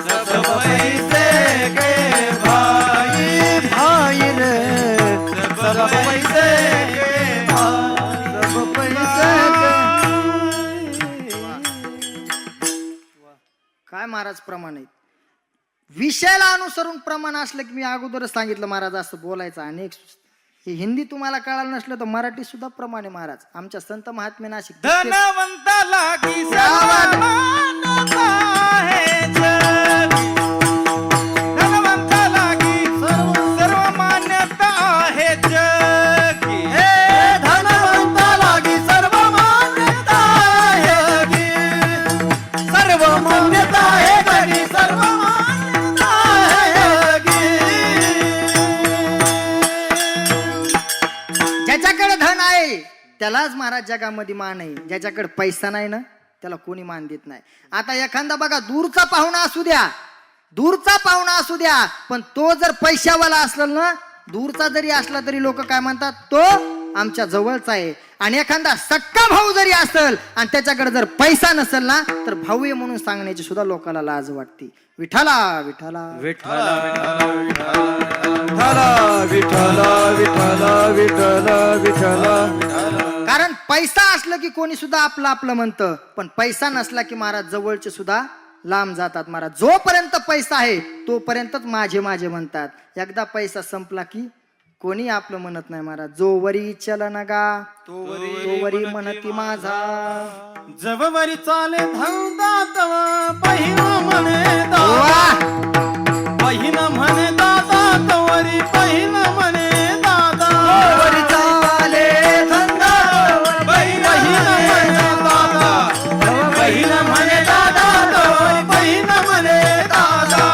सब पैसे के भाई भाई रे, सब पैसे के सब पैसे काय महाराज प्रमाण आहेत. विषयाला अनुसरून प्रमाण असलं की मी अगोदरच सांगितलं महाराज असं बोलायचं. अनेक हे हिंदी तुम्हाला कळालं नसलं तर मराठी सुद्धा प्रमाण आहे महाराज. आमच्या संत महात्म्याने अशी धनवंताला की सर्व मानता है जग, धनवंताला की सर्व मान्यता है जग. हे धनवंताला की सर्व मान्यता आहे गी, सर्व मान्यता आहे गी, सर्व मान्यता आहे गी. ज्याच्याकडे धन आहे त्यालाच महाराज जगामध्ये मान आहे. ज्याच्याकडे पैसा नाही ना त्याला कोणी मान देत नाही. आता एखादा बघा दूरचा पाहुणा असू द्या, दूरचा पाहुणा असू द्या, पण तो जर पैशावाला असला ना, दूरचा जरी असला तरी लोक काय म्हणतात, तो आमच्या जवळचा आहे. आणि एखादा सक्का भाऊ जरी असेल आणि त्याच्याकडे जर पैसा नसेल ना तर भाऊ आहे म्हणून सांगण्याची सुद्धा लोकांना लाज वाटते. विठाला विठाला विठ्ठला विठ्ठला विठ्ठला विठ्ठला विठ्ठला. कारण पैसा असलं की कोणी सुद्धा आपलं आपलं म्हणतं, पण पैसा नसला की महाराज जवळचे सुद्धा लांब जातात महाराज. जोपर्यंत पैसा आहे तोपर्यंतच माझे माझे म्हणतात. एकदा पैसा संपला की कोणी आपलं म्हणत नाही महाराज. जोवरी चलन गा तोवरी म्हणती माझा. जववरी चाले धंदा तव बहीण म्हणे दादा, वाह! बहीण म्हणे दादा तवरी बहीण म्हणे दादा. जोवरी चाले धंदा बहीण म्हणे दादा, बहीण म्हणे दादा तवरी बहीण म्हणे दादा.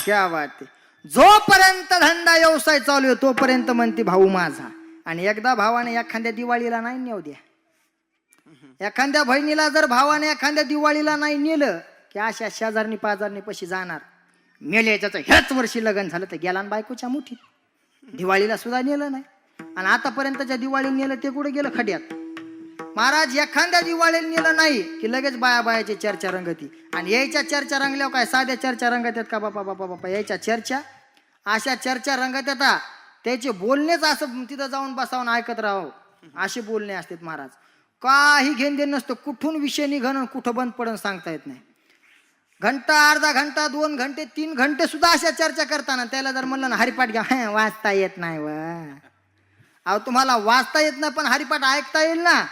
क्या बात आहे. जोपर्यंत धंदा व्यवसाय चालू आहे तोपर्यंत म्हणते भाऊ माझा. आणि एकदा भावाने एखाद्या दिवाळीला नाही नेऊ द्या, एखाद्या बहिणीला जर भावाने एखाद्या दिवाळीला नाही नेलं की अशा शेजारणी पाजारणी पशी जाणार. मेले त्याचं ह्याच वर्षी लग्न झालं तर गेला बायकोच्या मुठीत. दिवाळीला सुद्धा नेलं नाही आणि आतापर्यंतच्या दिवाळीला नेलं ते कुठे गेलं, खड्यात. महाराज एखाद्या दिवाळीला नेलं नाही की लगेच बाया बायाची चर्चा रंगती. आणि यायच्या चर्चा रंगल्यावर काय साध्या चर्चा रंगत आहेत का बापा बापा बापा, यायच्या चर्चा अशा चर्चा रंगत येतात. त्याचे बोलणेच असं तिथं जाऊन बसावून ऐकत राहावं असे बोलणे असतात महाराज. काही घेण देण नसतं. कुठून विषय निघणं कुठं बंद पडून सांगता येत नाही. घंटा अर्धा घंटा 2 घंटे 3 घंटे सुद्धा अशा चर्चा करताना त्याला जर म्हणलं ना हरिपाठ घ्या, वाचता येत नाही व. अहो तुम्हाला वाचता येत नाही पण हरिपाठ ऐकता येईल ना.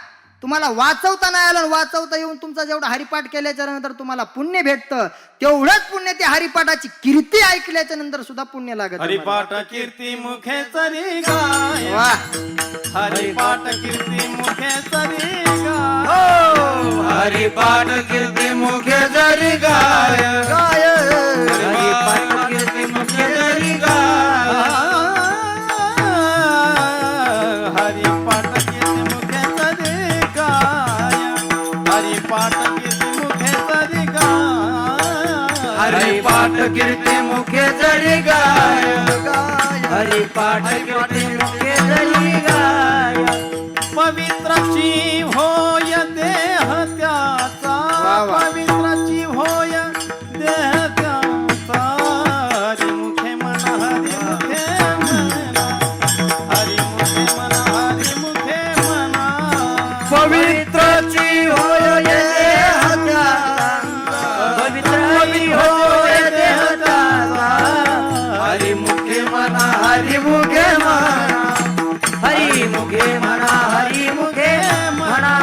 तुम्हाला वाचवता नाही आलं, वाचवता येऊन तुमचा जेवढा हरिपाठ केल्याच्या नंतर तुम्हाला पुण्य भेटतं तेवढंच पुण्य त्या हरिपाठाची कीर्ती ऐकल्याच्या नंतर सुद्धा पुण्य लागत. हरिपाठ कीर्ती मुखे चरी गाय, वाह! हरिपाठ कीर्ती मुखे चरी गाय. हरिपाठ कीर्ती मुखे जरी गाय, हरिपाठ कीर्ती मुखे जरी गाय. हरिपाठ कीर्ती मुखे चरी गाय, हरिपाठ कीर्ती मुखे चरी गाय. हरिपाठ कीर्ती मुखे जरी गाय, हरिपाठ कीर्ती मुखे जरी गाय. पवित्राची होय देह त्याचा, वा वा. पवित्राची होय देह त्याचा. हरी मुखे म्हणा, हरी मुखे म्हणा, हरी मुखे म्हणा, हरी मुखे म्हणा. पवित्राची होय देह त्याचा, पवित्राची होय देह त्याचा. हरी मुखे म्हणा, हरी मुखे म्हणा, हरी मुखे म्हणा, हरी मुखे म्हणा.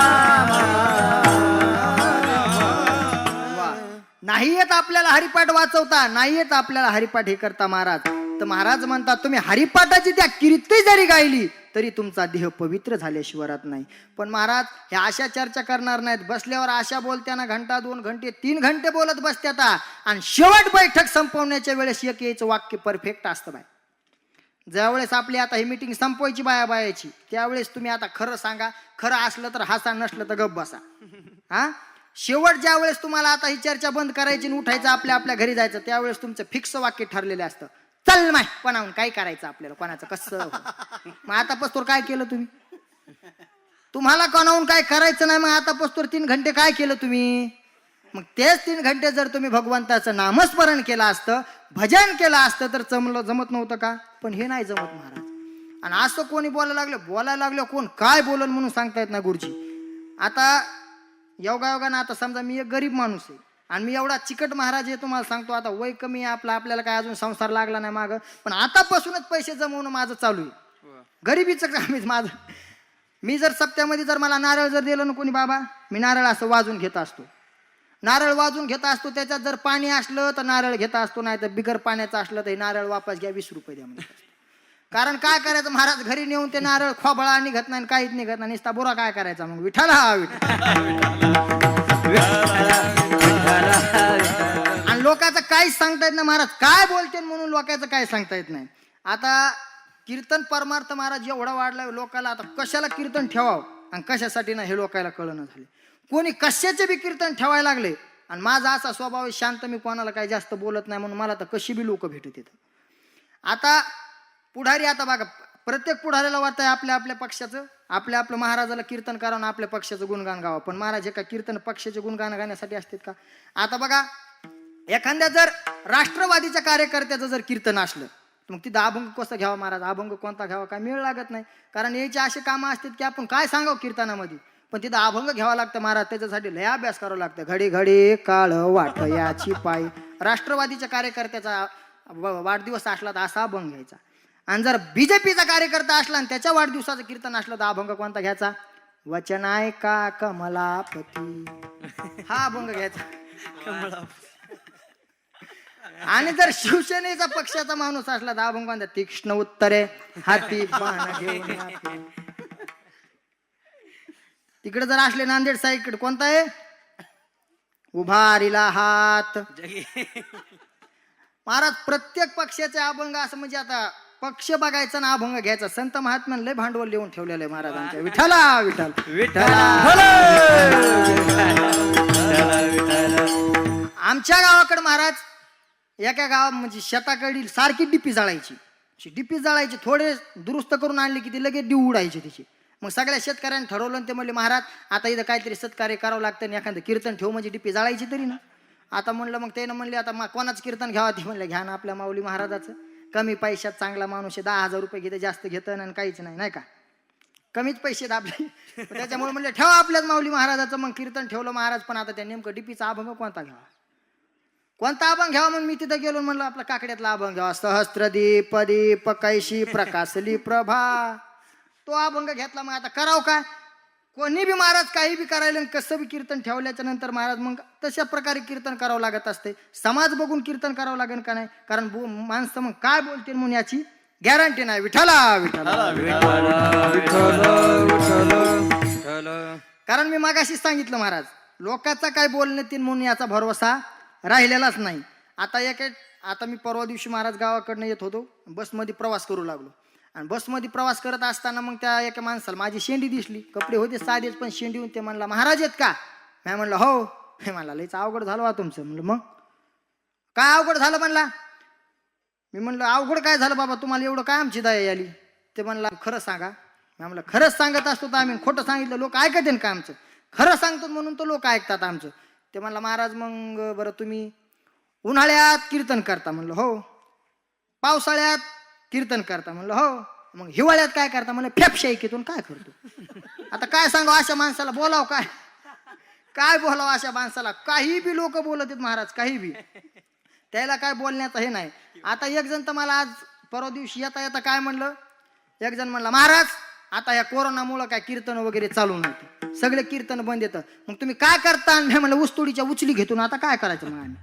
येत आपल्याला हरिपाठ वाचवता, नाही येत आपल्याला हरिपाठ हे करता महाराज, तर महाराज म्हणतात तुम्ही हरिपाठाची त्या कीर्ती जरी गायली तरी तुमचा देह पवित्र झाल्याशिवाय राहत नाही. पण महाराज हे अशा चर्चा करणार नाहीत. बसल्यावर अशा बोलत्याना घंटा 2 घंटे 3 घंटे बोलत बसत्यात आणि शेवट बैठक संपवण्याच्या वेळेस एक यायचं वाक्य परफेक्ट असतं बाय. ज्यावेळेस आपली आता ही मीटिंग संपवायची बायाची, त्यावेळेस तुम्ही आता खरं सांगा, खरं असलं तर हसा, नसलं तर गप्प बसा. हा शेवट ज्या वेळेस तुम्हाला आता ही चर्चा बंद करायची आणि उठायचं आपल्या आपल्या घरी जायचं, त्यावेळेस तुमचं फिक्स वाक्य ठरलेलं असतं, चल माय कोणाहून काय करायचं आपल्याला, कोणाचं कसं. मग आता पस्तोर काय केलं तुम्ही? तुम्हाला कोणाहून काय करायचं नाही, मग आता पस्तोर 3 घंटे काय केलं तुम्ही? मग तेच 3 घंटे जर तुम्ही भगवंताचं नामस्मरण केलं असतं, भजन केलं असतं तर जमत नव्हतं का? पण हे नाही जमत महाराज. आणि असं कोणी बोलायला लागलं कोण काय बोलल म्हणून सांगता येत नाही गुरुजी. आता योगायोगानं आता समजा मी एक गरीब माणूस आहे आणि मी एवढा चिकट महाराज आहे, तुम्हाला सांगतो आता वय कमी आहे आपल्याला काय अजून संसार लागला नाही मागं, पण आतापासूनच पैसे जमवणं माझं चालू आहे. गरिबीचं कामच माझं. मी जर सप्त्यामध्ये जर मला नारळ जर दिलं ना कोणी, बाबा मी नारळ असं वाजून घेत असतो, नारळ वाजून घेत असतो. त्याच्यात जर पाणी असलं तर नारळ घेत असतो, नाही तर बिगर पाण्याचं असलं तर नारळ वापस घ्या, 20 रुपये द्या म्हणजे. कारण काय करायचं महाराज, घरी नेऊन ते नारळ खोबळा निघत नाही, काहीच निघत नाही, नुसता बुरा काय करायचा मग. विठाला आणि लोकांचं काहीच सांगता येत नाही महाराज, काय बोलते म्हणून लोकांचं काय सांगता येत नाही. आता कीर्तन परमार्थ महाराज एवढा वाढलाय लोकांना, आता कशाला कीर्तन ठेवावं आणि कशासाठी नाही हे लोकांना कळणं झाले. कोणी कशाचे बी कीर्तन ठेवायला लागले. आणि माझा असा स्वभाव आहे शांत, मी कोणाला काही जास्त बोलत नाही, म्हणून मला तर कशी बी लोक भेटत येतात. आता पुढारी, आता बघा प्रत्येक पुढाऱ्याला वाटतंय आपल्या आपल्या पक्षाचं, आपलं महाराजाला कीर्तन करावं, आपल्या पक्षाचं गुणगान गावं. पण महाराज हे का कीर्तन पक्षाचे गुणगान गाण्यासाठी असतात का? आता बघा एखाद्या जर राष्ट्रवादीच्या कार्यकर्त्याचं जर कीर्तन असलं मग तिथं अभंग कसं घ्यावा महाराज, अभंग कोणता घ्यावा काय मेळ लागत नाही. कारण याचे असे कामं असतात की आपण काय सांगावं कीर्तनामध्ये, पण तिथं अभंग घ्यावा लागतं महाराज. त्याच्यासाठी लय अभ्यास करावा लागतं. घडी घडी काळ वाट याची पायी. राष्ट्रवादीच्या कार्यकर्त्याचा वाढदिवस असला तर असा अभंग घ्यायचा. आणि जर बीजेपीचा कार्यकर्ता असला आणि त्याच्या वाढदिवसाचं कीर्तन असलं तर अभंग कोणता घ्यायचा? वचनाय का कमलापती, हा अभंग घ्यायचा. आणि जर शिवसेनेचा पक्षाचा माणूस असला तर अभंग कोणता? तीक्ष्ण उत्तरे हाती बाण घेऊन. तिकडे जर असले नांदेड साईड कोणता आहे? उभारीला हात. महाराज प्रत्येक पक्षाचे अभंग असं, म्हणजे आता पक्ष बघायचा ना अभंग घ्यायचा. संत महात्म्यानं लय भांडवल लिहून ठेवलेलं आहे महाराजांच्या. विठ्ठला विठ्ठल आमच्या गावाकडे महाराज एका गावात म्हणजे शेताकडील सारखी डिपी जाळायची, थोडे दुरुस्त करून आणली की ती लगेच डिऊ उडायची तिची. मग सगळ्या शेतकऱ्यांनी ठरवलं आणि ते म्हणले महाराज आता इथं काहीतरी सत्कार्य करावं लागतं आणि एखादं कीर्तन ठेव म्हणजे डिपी जाळायची तरी ना. आता म्हणलं, मग त्यानं म्हणले आता मग कोणाचं कीर्तन घ्यावं? ते म्हणलं घ्या ना आपल्या माऊली महाराजाचं. कमी पैशात चांगला माणूस आहे, 10,000 रुपये घेते, जास्त घेतं आणि काहीच नाही का, कमीच पैसे दाबले. त्याच्यामुळे म्हणले ठेवा आपल्याच माऊली महाराजाचं. मग कीर्तन ठेवलं महाराज. पण आता त्या नेमकं डीपीचा अभंग कोणता घ्यावा, कोणता अभंग घ्यावा म्हणून मी तिथं गेलो. म्हणलं आपला काकड्यातला अभंग घ्यावा. सहस्त्रदीप दीप कैशी प्रकाशली प्रभा, तो अभंग घेतला. मग आता करावं काय? कोणी बी महाराज काही बी करायला कसं बी कीर्तन ठेवल्याच्या नंतर महाराज मग तशा प्रकारे कीर्तन करावं लागत असते. समाज बघून कीर्तन करावं लागेल का नाही? कारण माणसं मग काय बोलतील म्हणून याची गॅरंटी नाही. विठ्ठला कारण मी मागाशी सांगितलं महाराज, लोकांचा काय बोलण्यात येईल म्हणून याचा भरवसा राहिलेलाच नाही. आता मी परवा दिवशी महाराज गावाकडनं येत होतो, बसमध्ये प्रवास करू लागलो. आणि बसमध्ये प्रवास करत असताना मग त्या एका माणसाला माझी शेंडी दिसली. कपडे होते साधेच पण शेंडी होऊन ते म्हणला महाराज आहेत का? मी म्हणलं हो. हे म्हणला लयच अवघड झालं वा तुमचं. म्हणलं मग काय अवघड झालं म्हणला. मी म्हणलं अवघड काय झालं बाबा, तुम्हाला एवढं काय आमची दया आली? ते म्हणला खरं सांगा. मी म्हणलं खरंच सांगत असतो तर आम्ही खोटं सांगितलं लोक ऐकत का आमचं? खरं सांगतो म्हणून तो लोक ऐकतात आमचं. ते म्हणला महाराज मग बरं तुम्ही उन्हाळ्यात कीर्तन करता? म्हणलं हो. पावसाळ्यात कीर्तन करता? म्हणलं हो. मग हिवाळ्यात काय करता? म्हणलं फेपशाईकीतून काय करतो? आता काय सांगावं अशा माणसाला, बोलाव काय बोलावं अशा माणसाला? काही बी लोक बोलत आहेत महाराज, काही बी, त्याला काय बोलण्याचं हे नाही. आता एक जण तर मला आज परवा दिवशी येता येता काय म्हणलं, एक जण म्हणला महाराज आता या कोरोनामुळं काय कीर्तन वगैरे चालू नव्हते, सगळे कीर्तन बंद येतं, मग तुम्ही काय करता? आणि म्हणलं ऊसतोडीच्या उचली घेतून आता काय करायचं? मग आम्ही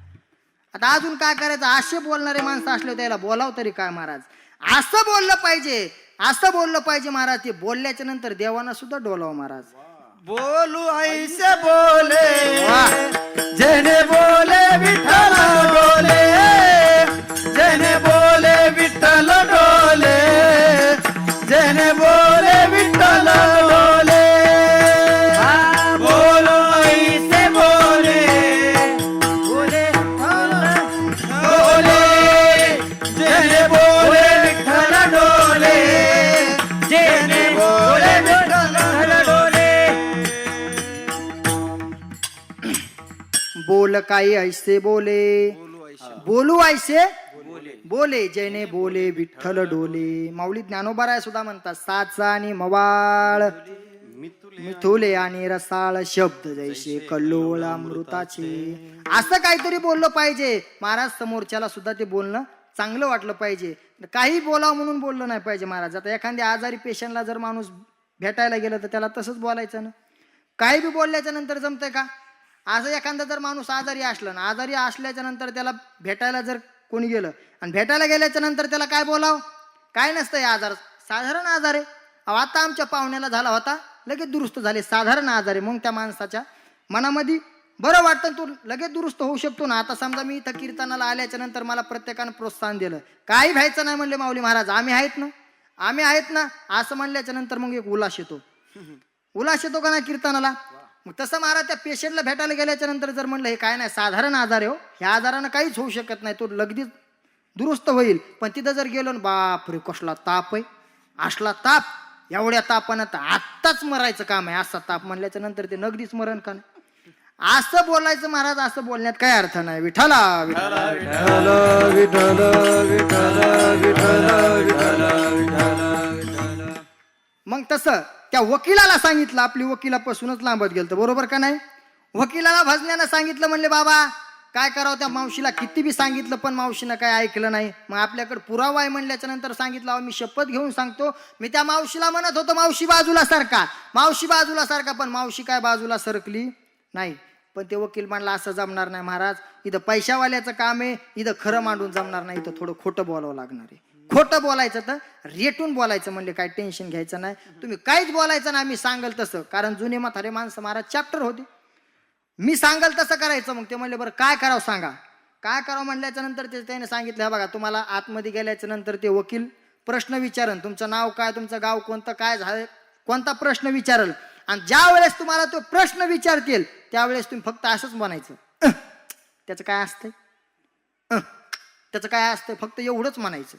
आता अजून काय करायचं, असे बोलणारे माणसं असले त्याला बोलाव तरी काय महाराज. असं बोललं पाहिजे, असं बोललं पाहिजे महाराज. ते बोलल्याच्या नंतर देवाना सुद्धा डोलाव महाराज. बोलू ऐसे बोले वाह. जेने बोले विठ्ठल डोले, जेने बोले विठ्ठल डोले, जेने बोले विठ्ठल डोले. बोलू ऐसे बोले बोले डोले, जेने बोले विठ्ठल डोले, जेने बोले विठ्ठल डोले. बोल काही ऐसे बोले, बोलू ऐसे बोले, जैने बोले विठ्ठल डोले. माऊली ज्ञानोबाराय सुद्धा म्हणतात, साचा आणि मवाळ मिथुले आणि रसाळ शब्द जैसे कल्लोळ अमृताचे. असं काहीतरी बोललं पाहिजे महाराज. समोरच्याला सुद्धा ते बोलणं चांगलं वाटलं पाहिजे. काही बोलावं म्हणून बोललं नाही पाहिजे महाराज. आता एखाद्या आजारी पेशंटला जर माणूस भेटायला गेलं तर त्याला तसंच बोलायचं ना. काही बी बोलल्याच्या नंतर जमतंय का. असं एखादा जर माणूस आजारी असला ना, आजारी असल्याच्या नंतर त्याला भेटायला जर कोणी गेलं आणि भेटायला गेल्याच्या नंतर त्याला काय बोलाव, काय नसतं. आजार साधारण आजार आहे. अहो, आता आमच्या पाहुण्याला झाला होता, लगेच दुरुस्त झाले. साधारण आजार आहे. मग त्या माणसाच्या मनामध्ये बरं वाटतं, तू लगेच दुरुस्त होऊ शकतो ना. आता समजा मी इथं कीर्तनाला आल्याच्या नंतर मला प्रत्येकानं प्रोत्साहन दिलं, काही व्हायचं नाही म्हणले माऊली महाराज, आम्ही आहेत ना, आम्ही आहेत ना, असं म्हणल्याच्या नंतर मग एक उल्हास येतो. उल्हास येतो का नाही कीर्तनाला. मग तसं महाराज त्या पेशंटला भेटायला गेल्याच्या नंतर जर म्हणलं हे काय नाही, साधारण आजार आहे हो, ह्या आजारानं काहीच होऊ शकत नाही, तो लगेच दुरुस्त होईल. पण तिथं जर गेलो ना, बाप रे कसला ताप आहे, असला ताप, एवढ्या तापानं तर आत्ताच मरायचं काम आहे, असा ताप म्हणल्याच्या नंतर ते नगदीच मरण का नाही. असं बोलायचं महाराज. असं बोलण्यात काय अर्थ नाही. विठ्ठला विठ्ठला विठ्ठल विठ्ठल विठ्ठल विठ्ठल विठ्ठल. मग तसं त्या वकिलाला सांगितलं, आपली वकिलापासूनच लांबत गेलं, बरोबर का नाही. वकिलाला भजण्यानं सांगितलं, म्हणले बाबा काय करावं. त्या मावशीला किती बी सांगितलं पण मावशीनं काय ऐकलं नाही. मग आपल्याकडे पुरावा आहे म्हणल्याच्या नंतर सांगितलं, अहो मी शपथ घेऊन सांगतो, मी त्या मावशीला म्हणत होतो मावशी बाजूला सारखा, मावशी बाजूला सारखा, पण मावशी काय बाजूला सरकली नाही. पण ते वकील म्हणला असं जमणार नाही महाराज, इथं पैशावाल्याचं काम आहे, इथं खरं मांडून जमणार नाही, इथं थोडं खोटं बोलावं लागणार आहे. खोटं बोलायचं तर रेटून बोलायचं. म्हणले काय टेन्शन घ्यायचं नाही, तुम्ही काहीच बोलायचं ना, मी सांगल तसं. कारण जुने म्हातारे माणसं महाराज चॅप्टर होते, मी सांगल तसं करायचं. मग ते म्हणले बरं काय करावं सांगा. काय करावं म्हणल्याच्या नंतर त्याने सांगितलं, हे बघा तुम्हाला आतमध्ये गेल्याच्या नंतर ते वकील प्रश्न विचारन, तुमचं नाव काय, तुमचं गाव कोणतं, काय झालं, कोणता प्रश्न विचारल. आणि ज्या वेळेस तुम्हाला तो प्रश्न विचारतील त्यावेळेस तुम्ही फक्त असंच म्हणायचं, त्याचं काय असतंय, त्याचं काय असतंय, फक्त एवढंच म्हणायचं.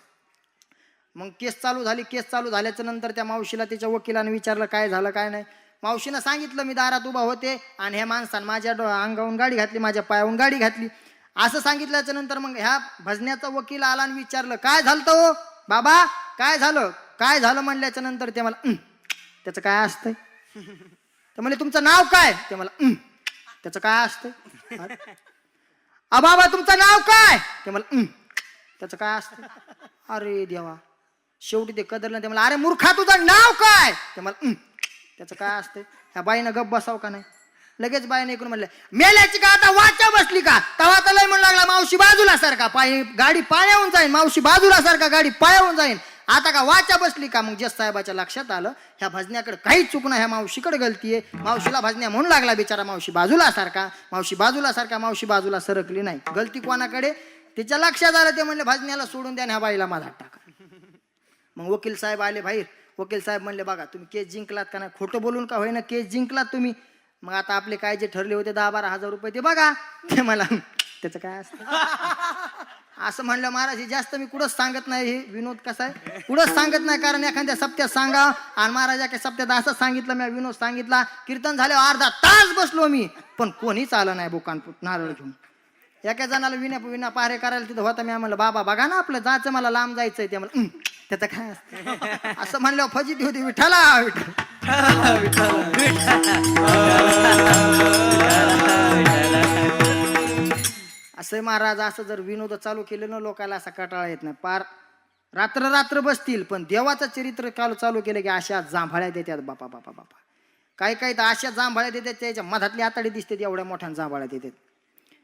मग केस चालू झाली. केस चालू झाल्याच्या नंतर त्या मावशीला त्याच्या वकिलाने विचारलं काय झालं काय नाही. मावशीनं सांगितलं, मी दारात उभा होते आणि ह्या माणसानं माझ्या अंगावून गाडी घातली, माझ्या पायावरून गाडी घातली, असं सांगितल्याच्या नंतर मग ह्या भजण्याचा वकील आला आणि विचारलं काय झालं तो बाबा, काय झालं, काय झालं म्हणल्याच्या नंतर ते मला त्याचं काय असतंय. तर म्हणले तुमचं नाव काय, ते मला त्याचं काय असतंय. बाबा तुमचं नाव काय, ते मला त्याचं काय असतंय. अरे देवा, शेवटी ते कदरलं. ते मला अरे मूर्खा तुझं नाव काय, ते मला त्याचं काय असतंय. ह्या बाईनं गप बसाव का नाही. लगेच बाईने ऐकून म्हणलं मेल्याची का आता वाचा बसली का. तवा तर लय म्हणू लागला मावशी बाजूला सारखा, पाय गाडी पायावून जाईन, मावशी बाजूला सारखा गाडी पायावून जाईन, आता का वाचा बसली का. मग जस साहेबाच्या लक्षात आलं ह्या भजण्याकडे काहीच चूक नाही, ह्या मावशीकडे गलती आहे. मावशीला भजण्या म्हणू लागला बिचारा, मावशी बाजूला सारखा, मावशी बाजूला सारखा, मावशी बाजूला सरकली नाही. गलती कोणाकडे, तिच्या लक्षात आलं. ते म्हणले भजण्याला सोडून द्या, ह्या बाईला माझा टाका. मग वकील साहेब आले बाहेर. वकील साहेब म्हणले बघा तुम्ही केस जिंकलात का नाही, खोटं बोलून का होईना केस जिंकलात तुम्ही. मग आता आपले काय जे ठरले होते 10-12 हजार रुपये ते बघा. ते मला त्याचं काय असतं असं म्हणलं. महाराज हे जास्त मी कुठंच सांगत नाही, हे विनोद कसा आहे कुठंच सांगत नाही. कारण एखाद्या सप्त्यात सांगा, आणि महाराज एका सप्त्यात असं सांगितलं, मी विनोद सांगितला. कीर्तन झाल्यावर अर्धा तास बसलो मी, पण कोणीच आलं नाही बुकानपूट नारळ घेऊन. एका जणाला विना पारे करायला तिथं होता. मी म्हणलं बाबा बघा ना आपलं जायचं, मला लांब जायचंय. ते मला त्याचं काय असतं असं म्हणल्यावर फजिती होती. विठ्ठला विठ्ठल असं महाराज. असं जर विनोद चालू केलं ना, लोकांना असा कंटाळा येत नाही. पार रात्र बसतील, पण देवाचं चरित्र चालू केलं की अशा जांभळ्या देतात बापा बापा बापा. काही काही तर अशा जांभळ्या देतात त्याच्या मधातली आताडी दिसते, एवढ्या मोठ्या जांभळ्या देतात.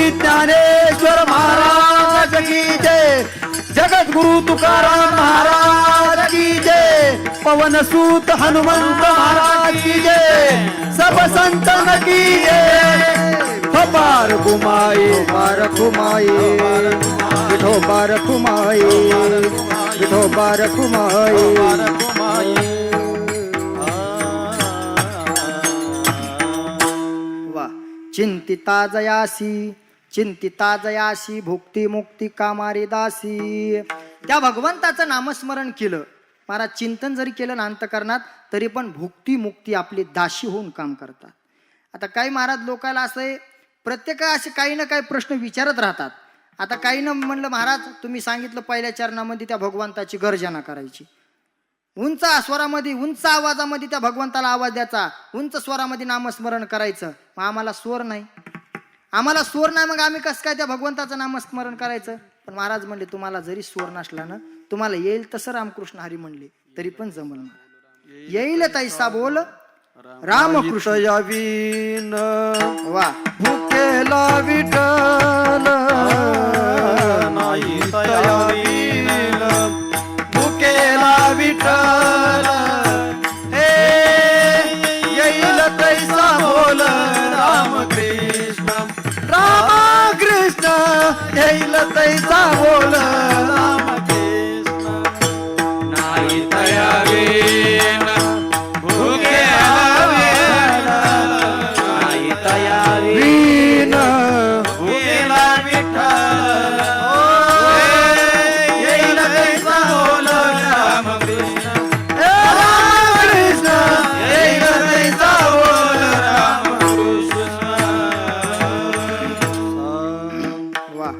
श्री ज्ञानेश्वर महाराज की जय, जगद्गुरु तुकाराम महाराज की जय, पवन सूत हनुमंत महाराज की जय, सब संतन की जय। बार घुमाए बार घुमाए विठो बार घुमाए विठो बार घुमाए। वा चिंतिता जयासी भुक्ती मुक्ती कामारी दासी. त्या भगवंताचं नामस्मरण केलं महाराज, चिंतन जरी केलं ना अंतकरणात तरी पण भुक्ती मुक्ती आपली दासी होऊन काम करतात. आता काही महाराज लोकांना असं प्रत्येक असे काही ना काही प्रश्न विचारत राहतात. आता काही ना म्हणलं महाराज तुम्ही सांगितलं पहिल्या चरणामध्ये त्या भगवंताची गर्जना करायची, उंच स्वरामध्ये उंच आवाजामध्ये त्या भगवंताला आवाज द्यायचा, उंच स्वरामध्ये नामस्मरण करायचं. मग आम्हाला स्वर नाही, मग आम्ही कसं काय त्या भगवंताचं नामस्मरण करायचं. पण महाराज म्हणले तुम्हाला जरी स्वर नसला ना, तुम्हाला येईल तसं रामकृष्ण हरी म्हणले तरी पण जमल. येईल तैसा बोल रामकृष्ण यावीन वा भुकेला विठ्ठल नाही तयावीन, भुकेला विठ्ठल हे येईल तैसा बोल रामकृष्ण, रामकृष्ण येईल तैसा बोल रामकृष्ण नाही तयावीन, वीण भुकेला विठ्ठल येईल तैसा बोल रामकृष्ण, रामकृष्ण येईल तैसा बोल रामकृष्ण. वा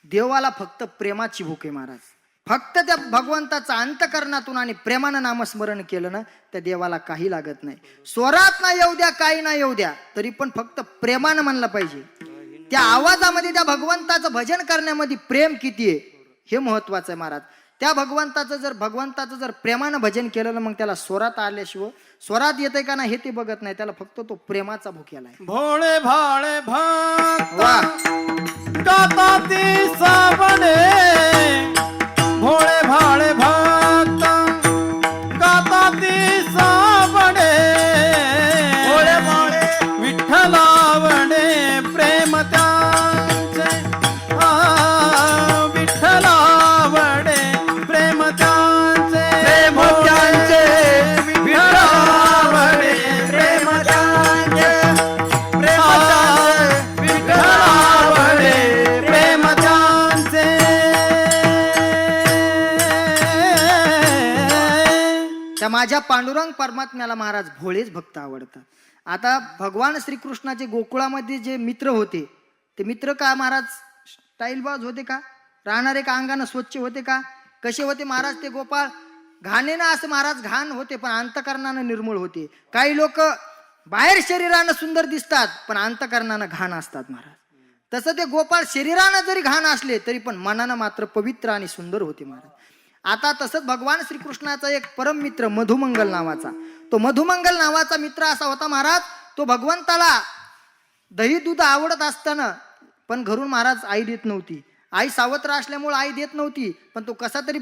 देवाला फक्त प्रेमाची भूक आहे महाराज. फक्त त्या भगवंताचा अंतकरणातून आणि प्रेमानं नामस्मरण केलं ना त्या देवाला काही लागत नाही. स्वरात ना येऊ द्या काही ना येऊ द्या तरी पण फक्त प्रेमानं म्हणलं पाहिजे. त्या आवाजामध्ये त्या भगवंताचं भजन करण्यामध्ये प्रेम किती आहे हे महत्वाचं आहे महाराज. त्या भगवंताचं जर प्रेमानं भजन केलं ना मग त्याला स्वरात आल्याशिवाय स्वरात येतंय का नाही हे ते बघत नाही, त्याला फक्त तो प्रेमाचा भुकेला आहे. भोळे भाळे भक्त वा गाता ती साबणे, भोळे भाळे भक्त गाता ती साबणे, भोळे भाळे विठ्ठलावणे प्रेम त्यांचे, विठ्ठलावणे प्रेम त्यांचे, प्रेम त्यांचे विठ्ठलावणे प्रेम त्यांचे, प्रेम त्यांचे विठ्ठलावणे प्रेम त्यांचे. त्या माझ्या पांडुरंग परमात्म्याला महाराज भोळेच भक्त आवडतात. आता भगवान श्रीकृष्णाचे गोकुळामध्ये जे मित्र होते ते मित्र का महाराज स्टाईलबाज होते का, राहणारे का अंगानं स्वच्छ होते का, कसे होते महाराज ते गोपाळ. घाणेनं असं महाराज घाण होते पण अंतकरणानं निर्मळ होते. काही लोक बाहेर शरीरानं सुंदर दिसतात पण अंतकरणानं घाण असतात महाराज. तसं ते गोपाळ शरीरानं जरी घाण असले तरी पण मनानं मात्र पवित्र आणि सुंदर होते महाराज. आता तसंच भगवान श्रीकृष्णाचा एक परम मित्र मधुमंगल नावाचा, तो मधुमंगल नावाचा मित्र असा होता महाराज. तो भगवंताला दही दूध आवडत असताना पण घरून महाराज आई देत नव्हती. आई सावत्र असल्यामुळे आई देत नव्हती, पण तो कसा तरी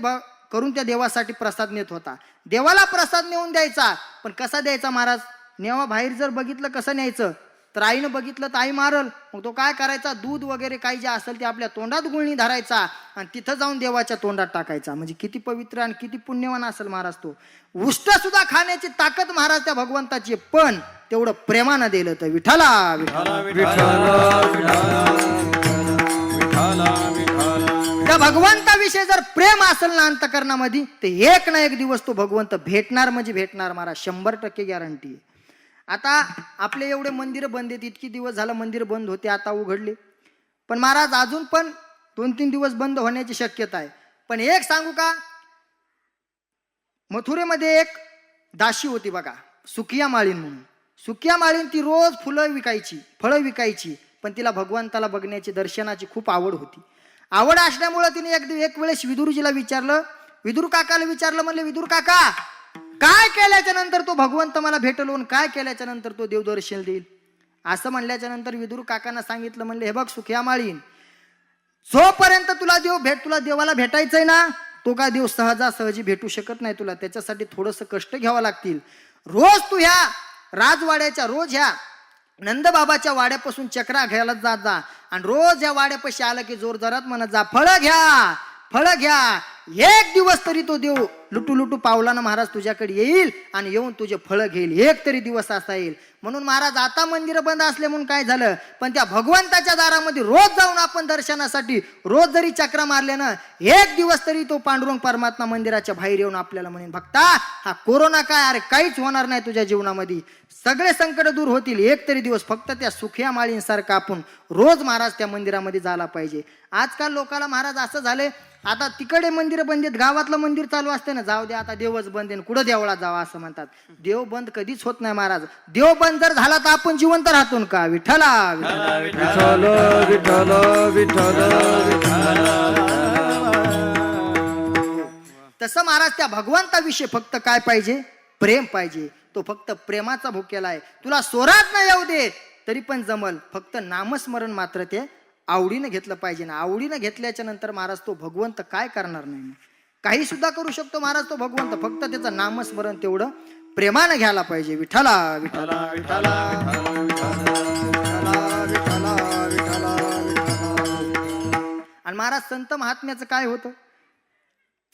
करून त्या देवासाठी प्रसाद नेत होता. देवाला प्रसाद नेऊन द्यायचा, पण कसा द्यायचा महाराज, नेवा बाहेर जर बघितलं कसं न्यायचं तर आईनं बघितलं तर आई मारल. मग तो काय करायचा, दूध वगैरे काही जे असेल ते आपल्या तोंडात गुळणी धरायचा आणि तिथं जाऊन देवाच्या तोंडात टाकायचा. म्हणजे किती पवित्र आणि किती पुण्यवान असेल महाराज तो. उष्ट सुद्धा खाण्याची ताकद महाराज त्या भगवंताची, पण तेवढं प्रेमानं दिलं तर विठ्ठला त्या भगवंताविषयी जर प्रेम असेल ना अंतकरणामध्ये तर एक ना एक दिवस तो भगवंत भेटणार म्हणजे भेटणार महाराज, 100% गॅरंटी आहे. आता आपले एवढे मंदिर बंद आहेत, इतकी दिवस झालं मंदिर बंद होते, आता उघडले. पण महाराज अजून पण 2-3 दिवस बंद होण्याची शक्यता आहे. पण एक सांगू का, मथुरेमध्ये एक दाशी होती बघा, सुकिया माळीन म्हणून. सुकिया माळीन ती रोज फुलं विकायची, फळं विकायची, पण तिला भगवंताला बघण्याची दर्शनाची खूप आवड होती. आवड असल्यामुळे तिने एक वेळेस विदुरजीला विचारलं, विदुर काकाला विचारलं, म्हणले विदुर काका काय केल्याच्या नंतर तो भगवंत मला भेटलो, काय केल्याच्या नंतर तो देवदर्शन देईल. असं म्हणल्याच्या नंतर विदुर काकांना सांगितलं, म्हणले हे बघ सुख्या माळीन, जोपर्यंत तुला देवाला भेटायचंय ना, तो काय देव सहजासहजी भेटू शकत नाही तुला. त्याच्यासाठी थोडंसं कष्ट घ्यावं लागतील. रोज तू ह्या राजवाड्याच्या, रोज ह्या नंदबाबाच्या वाड्यापासून चक्रा घ्यायला जात जा, आणि रोज या वाड्यापाशी आलं की जोर जोरात म्हणत जा, फळं घ्या, फळं घ्या. एक दिवस तरी तो देव लुटू लुटू पावलानं महाराज तुझ्याकडे येईल आणि येऊन तुझे फळं घेईल. एक तरी दिवस असा येईल. म्हणून महाराज आता मंदिर बंद असले म्हणून काय झालं, पण त्या भगवंताच्या दारामध्ये रोज जाऊन आपण दर्शनासाठी रोज जरी चक्र मारले ना, एक दिवस तरी तो पांडुरंग परमात्मा मंदिराच्या बाहेर येऊन आपल्याला म्हणेन, भक्ता हा कोरोना काय, अरे काहीच होणार नाही तुझ्या जीवनामध्ये, सगळे संकट दूर होतील. एक तरी दिवस फक्त त्या सुख्या माळींसारखं आपण रोज महाराज त्या मंदिरामध्ये जायला पाहिजे. आजकाल लोकांना महाराज असं झालंय, आता तिकडे मंदिर बंद आहेत, गावातलं मंदिर चालू असते ना, जाऊ दे आता देवच बंद आहे, कुठं देवळात जावा असं म्हणतात. देव बंद कधीच होत नाही महाराज. देव बंद जर झाला तर आपण जिवंत राहतो का? विठ्ठला विठ्ठल विठ्ठल विठ्ठल तसं महाराज त्या भगवंताविषयी फक्त काय पाहिजे? प्रेम पाहिजे. तो फक्त प्रेमाचा भुकेला आहे. तुला स्वरात नाही येऊ दे तरी पण जमल, फक्त नामस्मरण मात्र ते आवडीनं घेतलं पाहिजे ना. आवडीनं घेतल्याच्या नंतर महाराज तो भगवंत काय करणार नाही, काही सुद्धा करू शकतो महाराज तो भगवंत. फक्त त्याचं नामस्मरण तेवढं प्रेमानं घ्यायला पाहिजे. विठ्ठला विठ्ठला विठ्ठला विठ्ठला विठ्ठला. आणि महाराज संत महात्म्याचं काय होतं?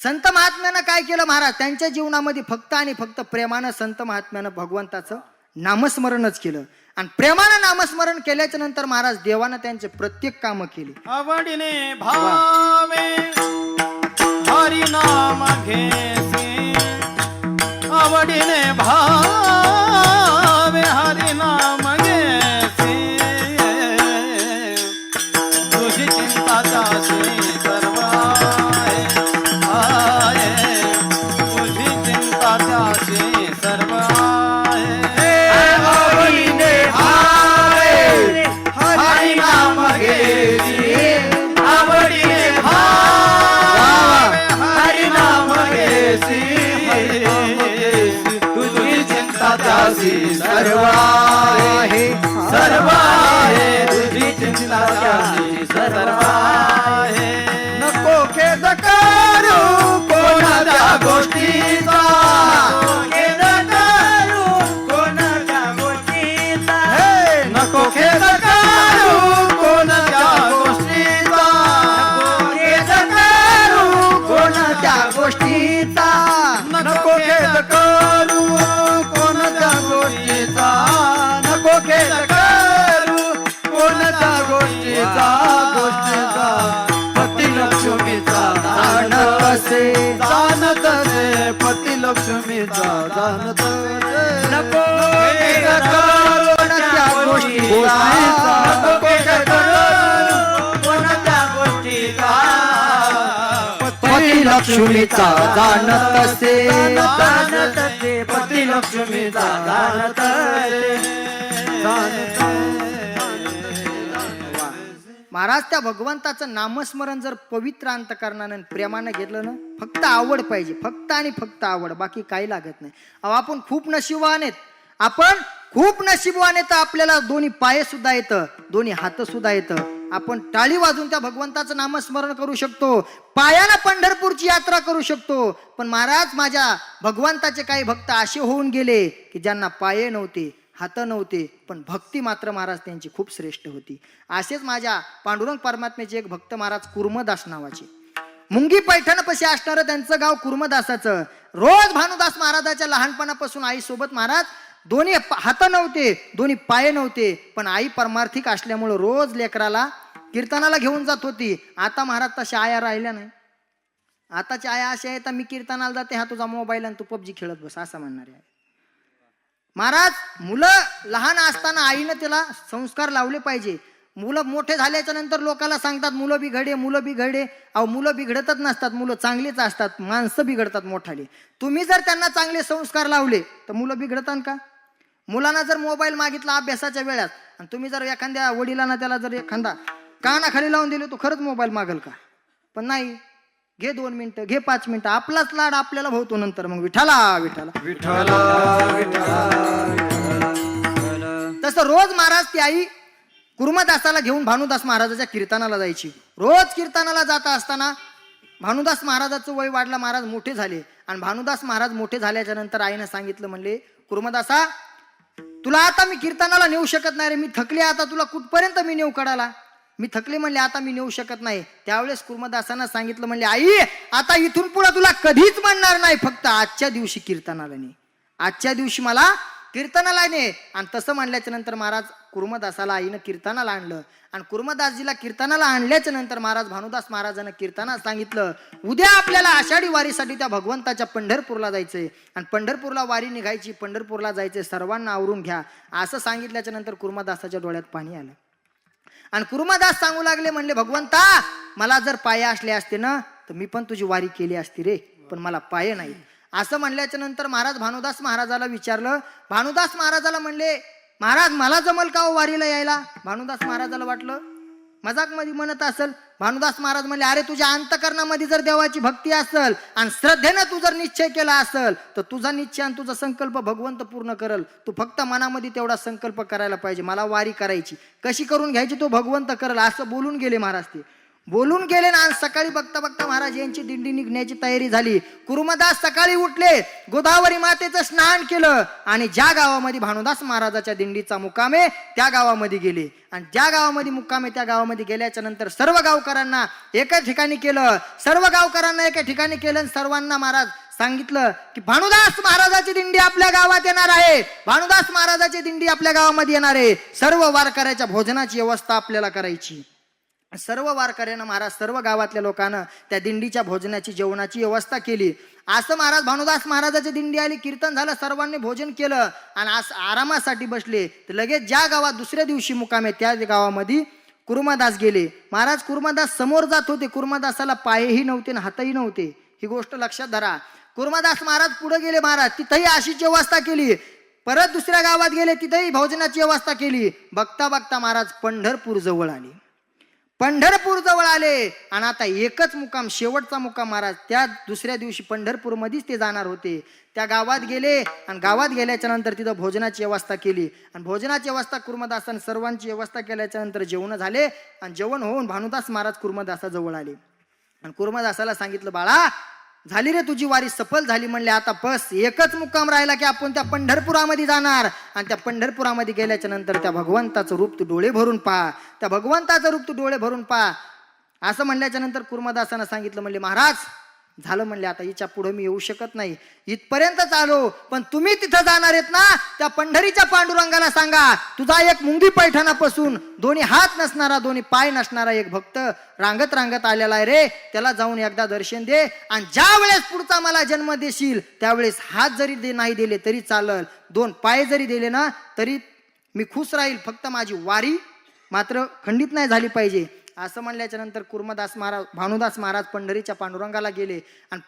संत महात्म्यानं काय केलं महाराज? त्यांच्या जीवनामध्ये फक्त आणि फक्त प्रेमानं संत महात्म्यानं भगवंताचं नामस्मरणच केलं. आणि प्रेमानं नामस्मरण केल्याच्या नंतर महाराज देवानं त्यांचे प्रत्येक कामं केली. आवडीने भावे हरी नाम घेसी, आवडीने भावे हरी नाम घेसी, तुझी चिंता त्याची सर्व आहे, तुझी चिंता त्याची सर्व आहे. आवडीने भावे हरी नाम घेसी, आवडीने भावे हरी नाम घेसी, तुझी चिंता त्याची सर्व आहे, सर्व आहे, तुझी चिंता त्याची सर्व आहे. नको खेद करू कोणाच्या गोष्टीचा, खेद करू कोणाच्या गोष्टीचा, नको खेद करू कोणाच्या गोष्टीचा, खेद करू कोणाच्या गोष्टीचा, नको खेद करू कोणाच्या गोष्टीचा, नको खेद करू कोणाच्या गोष्टीचा, गोष्टीचा पती लक्ष्मीचा जाणत असे, जाणत असे, पती लक्ष्मीचा जाणत असे, नको खेद करू कोणाच्या गोष्टीचा, नको खेद करू कोणाच्या गोष्टीचा, पती लक्ष्मीचा जाणत असे, जाणत असे, पती लक्ष्मीचा जाणत असे, जाणत असे. महाराज त्या भगवंताचं नामस्मरण जर पवित्र अंतकरणानं आणि प्रेमानं घेतलं ना, फक्त आवड पाहिजे, फक्त आणि फक्त आवड, बाकी काही लागत नाही. अहो आपण खूप नशिबवान आहेत, आपण खूप नशिबवान आहेत. आपल्याला दोन्ही पाय सुद्धा येतं, दोन्ही हात सुद्धा येतं. आपण टाळी वाजून त्या भगवंताचं नामस्मरण करू शकतो, पायानं पंढरपूरची यात्रा करू शकतो. पण महाराज माझ्या भगवंताचे काही भक्त असे होऊन गेले की ज्यांना पाय नव्हते, हात नव्हते, पण भक्ती मात्र महाराज त्यांची खूप श्रेष्ठ होती. असेच माझ्या पांडुरंग परमात्म्याचे एक भक्त महाराज कुर्मदास नावाचे, मुंगी पैठणपाशी असणारं त्यांचं गाव कुर्मदासाचं. रोज भानुदास महाराजाच्या लहानपणापासून आईसोबत महाराज दोन्ही हात नव्हते, दोन्ही पाय नव्हते, पण आई परमार्थिक असल्यामुळं रोज लेकराला कीर्तनाला घेऊन जात होती. आता महाराज तशा आया राहिल्या नाही. आताच्या आया अशा आहेत, मी कीर्तनाला जाते, हा तुझा मोबाईल आणि तू पबजी खेळत बस असं म्हणणारे आहे. महाराज मुलं लहान असताना आईनं त्याला संस्कार लावले पाहिजे. मुलं मोठे झाल्याच्या नंतर लोकांना सांगतात मुलं बिघडे, मुलं बिघडे. अहो मुलं बिघडतच नसतात, मुलं चांगलीच असतात. माणसं बिघडतात मोठाले. तुम्ही जर त्यांना चांगले संस्कार लावले तर मुलं बिघडतात का? मुलांना जर मोबाईल मागितला अभ्यासाच्या वेळात आणि तुम्ही जर एखाद्या वडिलांना त्याला जर एखादा कानाखाली लावून दिले तो खरंच मोबाईल मागल का? पण नाही, घे 2 मिनिटं, घे 5 मिनिटं, आपलाच लाड आपल्याला भावतो नंतर. मग विठ्ठला विठ्ठला विठ्ठला विठ्ठला. तसं रोज महाराज ती आई कुर्मदासाला घेऊन भानुदास महाराजाच्या कीर्तनाला जायची. रोज कीर्तनाला जात असताना भानुदास महाराजाचं वय वाढलं, महाराज मोठे झाले. आणि भानुदास महाराज मोठे झाल्याच्या नंतर आईनं सांगितलं, म्हणले कुर्मदासा तुला आता मी कीर्तनाला नेऊ शकत नाही रे, मी थकले, आता तुला कुठपर्यंत मी नेऊ कडाला, मी थकले म्हणले, आता मी नेऊ शकत नाही. त्यावेळेस कुर्मदासांना सांगितलं, म्हणले आई आता इथून पुढे तुला कधीच म्हणणार नाही, फक्त आजच्या दिवशी कीर्तनाला ने, आजच्या दिवशी मला कीर्तनाला ने. आणि तसं म्हणल्याच्या नंतर महाराज कुर्मदासाला आईनं कीर्तनाला आणलं. आणि कुर्मदासजीला कीर्तनाला आणल्याच्या नंतर महाराज भानुदास महाराजांना कीर्तनात सांगितलं, उद्या आपल्याला आषाढी वारीसाठी त्या भगवंताच्या पंढरपूरला जायचंय आणि पंढरपूरला वारी निघायची, पंढरपूरला जायचंय, सर्वांना आवरून घ्या. असं सांगितल्याच्या नंतर कुर्मदासाच्या डोळ्यात पाणी आलं. आणि कुर्मदास सांगू लागले, म्हणले भगवंता मला जर पाय असले असते ना तर मी पण तुझी वारी केली असती रे, पण मला पाय नाही. असं म्हणल्याच्या नंतर महाराज भानुदास महाराजाला विचारलं. भानुदास महाराजाला म्हणले, महाराज मला जमल का हो वारीला यायला? भानुदास महाराजाला वाटलं मजाक मध्ये म्हणत असेल. भानुदास महाराज म्हणले, अरे तुझ्या अंतकरणामध्ये जर देवाची भक्ती असेल आणि श्रद्धेनं तू जर निश्चय केला असेल तर तुझा निश्चय आणि तुझा संकल्प भगवंत पूर्ण करल. तू फक्त मनामध्ये तेवढा संकल्प करायला पाहिजे, मला वारी करायची, कशी करून घ्यायची तो भगवंत करल. असं बोलून गेले महाराज. ते बोलून गेले ना. आणि सकाळी बघता बघता महाराज यांची दिंडी निघण्याची तयारी झाली. कुर्मदास सकाळी उठले, गोदावरी मातेचं स्नान केलं आणि ज्या गावामध्ये भानुदास महाराजाच्या दिंडीचा मुक्काम आहे त्या गावामध्ये गेले. आणि ज्या गावामध्ये मुक्काम आहे त्या गावामध्ये गेल्याच्या नंतर सर्व गावकऱ्यांना एका ठिकाणी केलं, सर्व गावकऱ्यांना एका ठिकाणी केलं. सर्वांना महाराज सांगितलं की भानुदास महाराजाची दिंडी आपल्या गावात येणार आहे, भानुदास महाराजाची दिंडी आपल्या गावामध्ये येणार आहे. सर्व वारकऱ्याच्या भोजनाची व्यवस्था आपल्याला करायची. सर्व वारकऱ्यांना महाराज सर्व गावातल्या लोकांना त्या दिंडीच्या भोजनाची जेवणाची व्यवस्था केली. असं महाराज भानुदास महाराजाची दिंडी आली, कीर्तन झालं, सर्वांनी भोजन केलं आणि असं आरामासाठी बसले. तर लगेच ज्या गावात दुसऱ्या दिवशी मुक्काम आहे त्या गावामध्ये कुर्मदास गेले. महाराज कुर्मदास समोर जात होते, कुर्मदासाला पायही नव्हते आणि हातही नव्हते, ही गोष्ट लक्षात धरा. कुर्मदास महाराज पुढे गेले, महाराज तिथंही अशीच व्यवस्था केली. परत दुसऱ्या गावात गेले, तिथेही भोजनाची व्यवस्था केली. बघता बघता महाराज पंढरपूर जवळ आले. पंढरपूर जवळ आले आणि आता एकच मुक्काम, शेवटचा मुक्काम महाराज त्या दुसऱ्या दिवशी पंढरपूर मध्येच ते जाणार होते. त्या गावात गेले आणि गावात गेल्याच्या नंतर तिथं भोजनाची व्यवस्था केली. आणि भोजनाची व्यवस्था कुर्मदासाने सर्वांची व्यवस्था केल्याच्या नंतर जेवण झाले. आणि जेवण होऊन भानुदास महाराज कुर्मदासाजवळ आले आणि कुर्मदासाला सांगितलं, बाळा झाली रे तुझी वारी सफल झाली. म्हणले आता बस एकच मुक्काम राहिला की आपण त्या पंढरपुरामध्ये जाणार. आणि त्या पंढरपुरामध्ये गेल्याच्या नंतर त्या भगवंताचं रूप तू डोळे भरून पहा, त्या भगवंताचं रूप तू डोळे भरून पहा. असं म्हणल्याच्या नंतर कुर्मदासानं सांगितलं, म्हणले महाराज झालं, म्हणले आता हिच्या पुढे मी येऊ शकत नाही, इथपर्यंतच आलो. पण तुम्ही तिथं जाणार आहेत ना, त्या पंढरीच्या पांडुरंगाला सांगा तुझा एक मुंगी पैठणापासून दोन्ही हात नसणारा, दोन्ही पाय नसणारा एक भक्त रांगत रांगत आलेला आहे रे, त्याला जाऊन एकदा दर्शन दे. आणि ज्या वेळेस पुढचा मला जन्म देशील त्यावेळेस हात जरी नाही दिले तरी चालल, दोन पाय जरी दिले ना तरी मी खुश राहील, फक्त माझी वारी मात्र खंडित नाही झाली पाहिजे. असं म्हणल्याच्या नंतर कुर्मदास महाराज भानुदास महाराज पंढरीच्या पांडुरंगाला गेले. आणि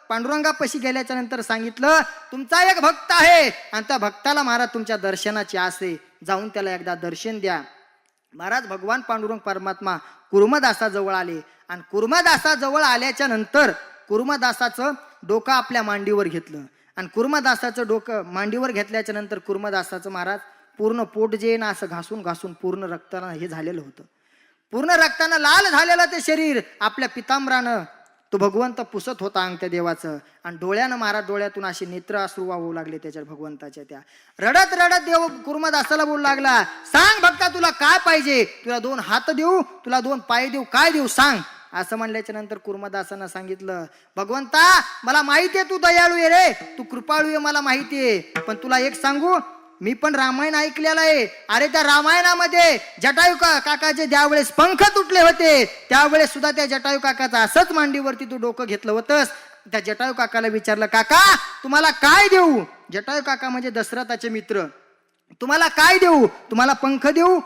पांडुरंगापाशी गेल्याच्या नंतर सांगितलं, तुमचा एक भक्त आहे आणि त्या भक्ताला महाराज तुमच्या दर्शनाची आस आहे, जाऊन त्याला एकदा दर्शन द्या. महाराज भगवान पांडुरंग परमात्मा कुर्मदासाजवळ आले. आणि कुर्मदासाजवळ आल्याच्या नंतर कुर्मदासाचं डोकं आपल्या मांडीवर घेतलं. आणि कुर्मदासाचं डोकं मांडीवर घेतल्याच्या नंतर कुर्मदासाचं महाराज पूर्ण पोट जे ना असं घासून घासून पूर्ण रक्तानं हे झालेलं होतं, पूर्ण रक्तानं लाल झालेलं ते शरीर आपल्या पितांबरानं तो भगवंत पुसत होता अंग त्या देवाचं. आणि डोळ्यानं महाराज डोळ्यातून असे नेत्र अश्रू वाहू लागले त्याच्या भगवंताच्या. त्या रडत रडत देव कुर्मदासाला बोलू लागला, सांग भक्ता तुला काय पाहिजे, तुला दोन हात देऊ, तुला दोन पाय देऊ, काय देऊ सांग. असं म्हणल्याच्या नंतर कुर्मदासानं सांगितलं, भगवंता मला माहिती आहे तू दयाळू आहे रे, तू कृपाळू आहे मला माहिती आहे, पण तुला एक सांगू, मी पण रामायण ऐकलेलं आहे. अरे त्या रामायणामध्ये जटायू काकाचे ज्यावेळेस पंख तुटले होते त्यावेळेस सुद्धा त्या जटायू काकाचं असंच मांडीवरती तू डोकं घेतलं होतंस. त्या जटायू काकाला विचारलं, काका तुम्हाला काय देऊ? जटायू काका म्हणजे दशरथाचे मित्र. तुम्हाला काय देऊ? तुम्हाला पंख देऊ,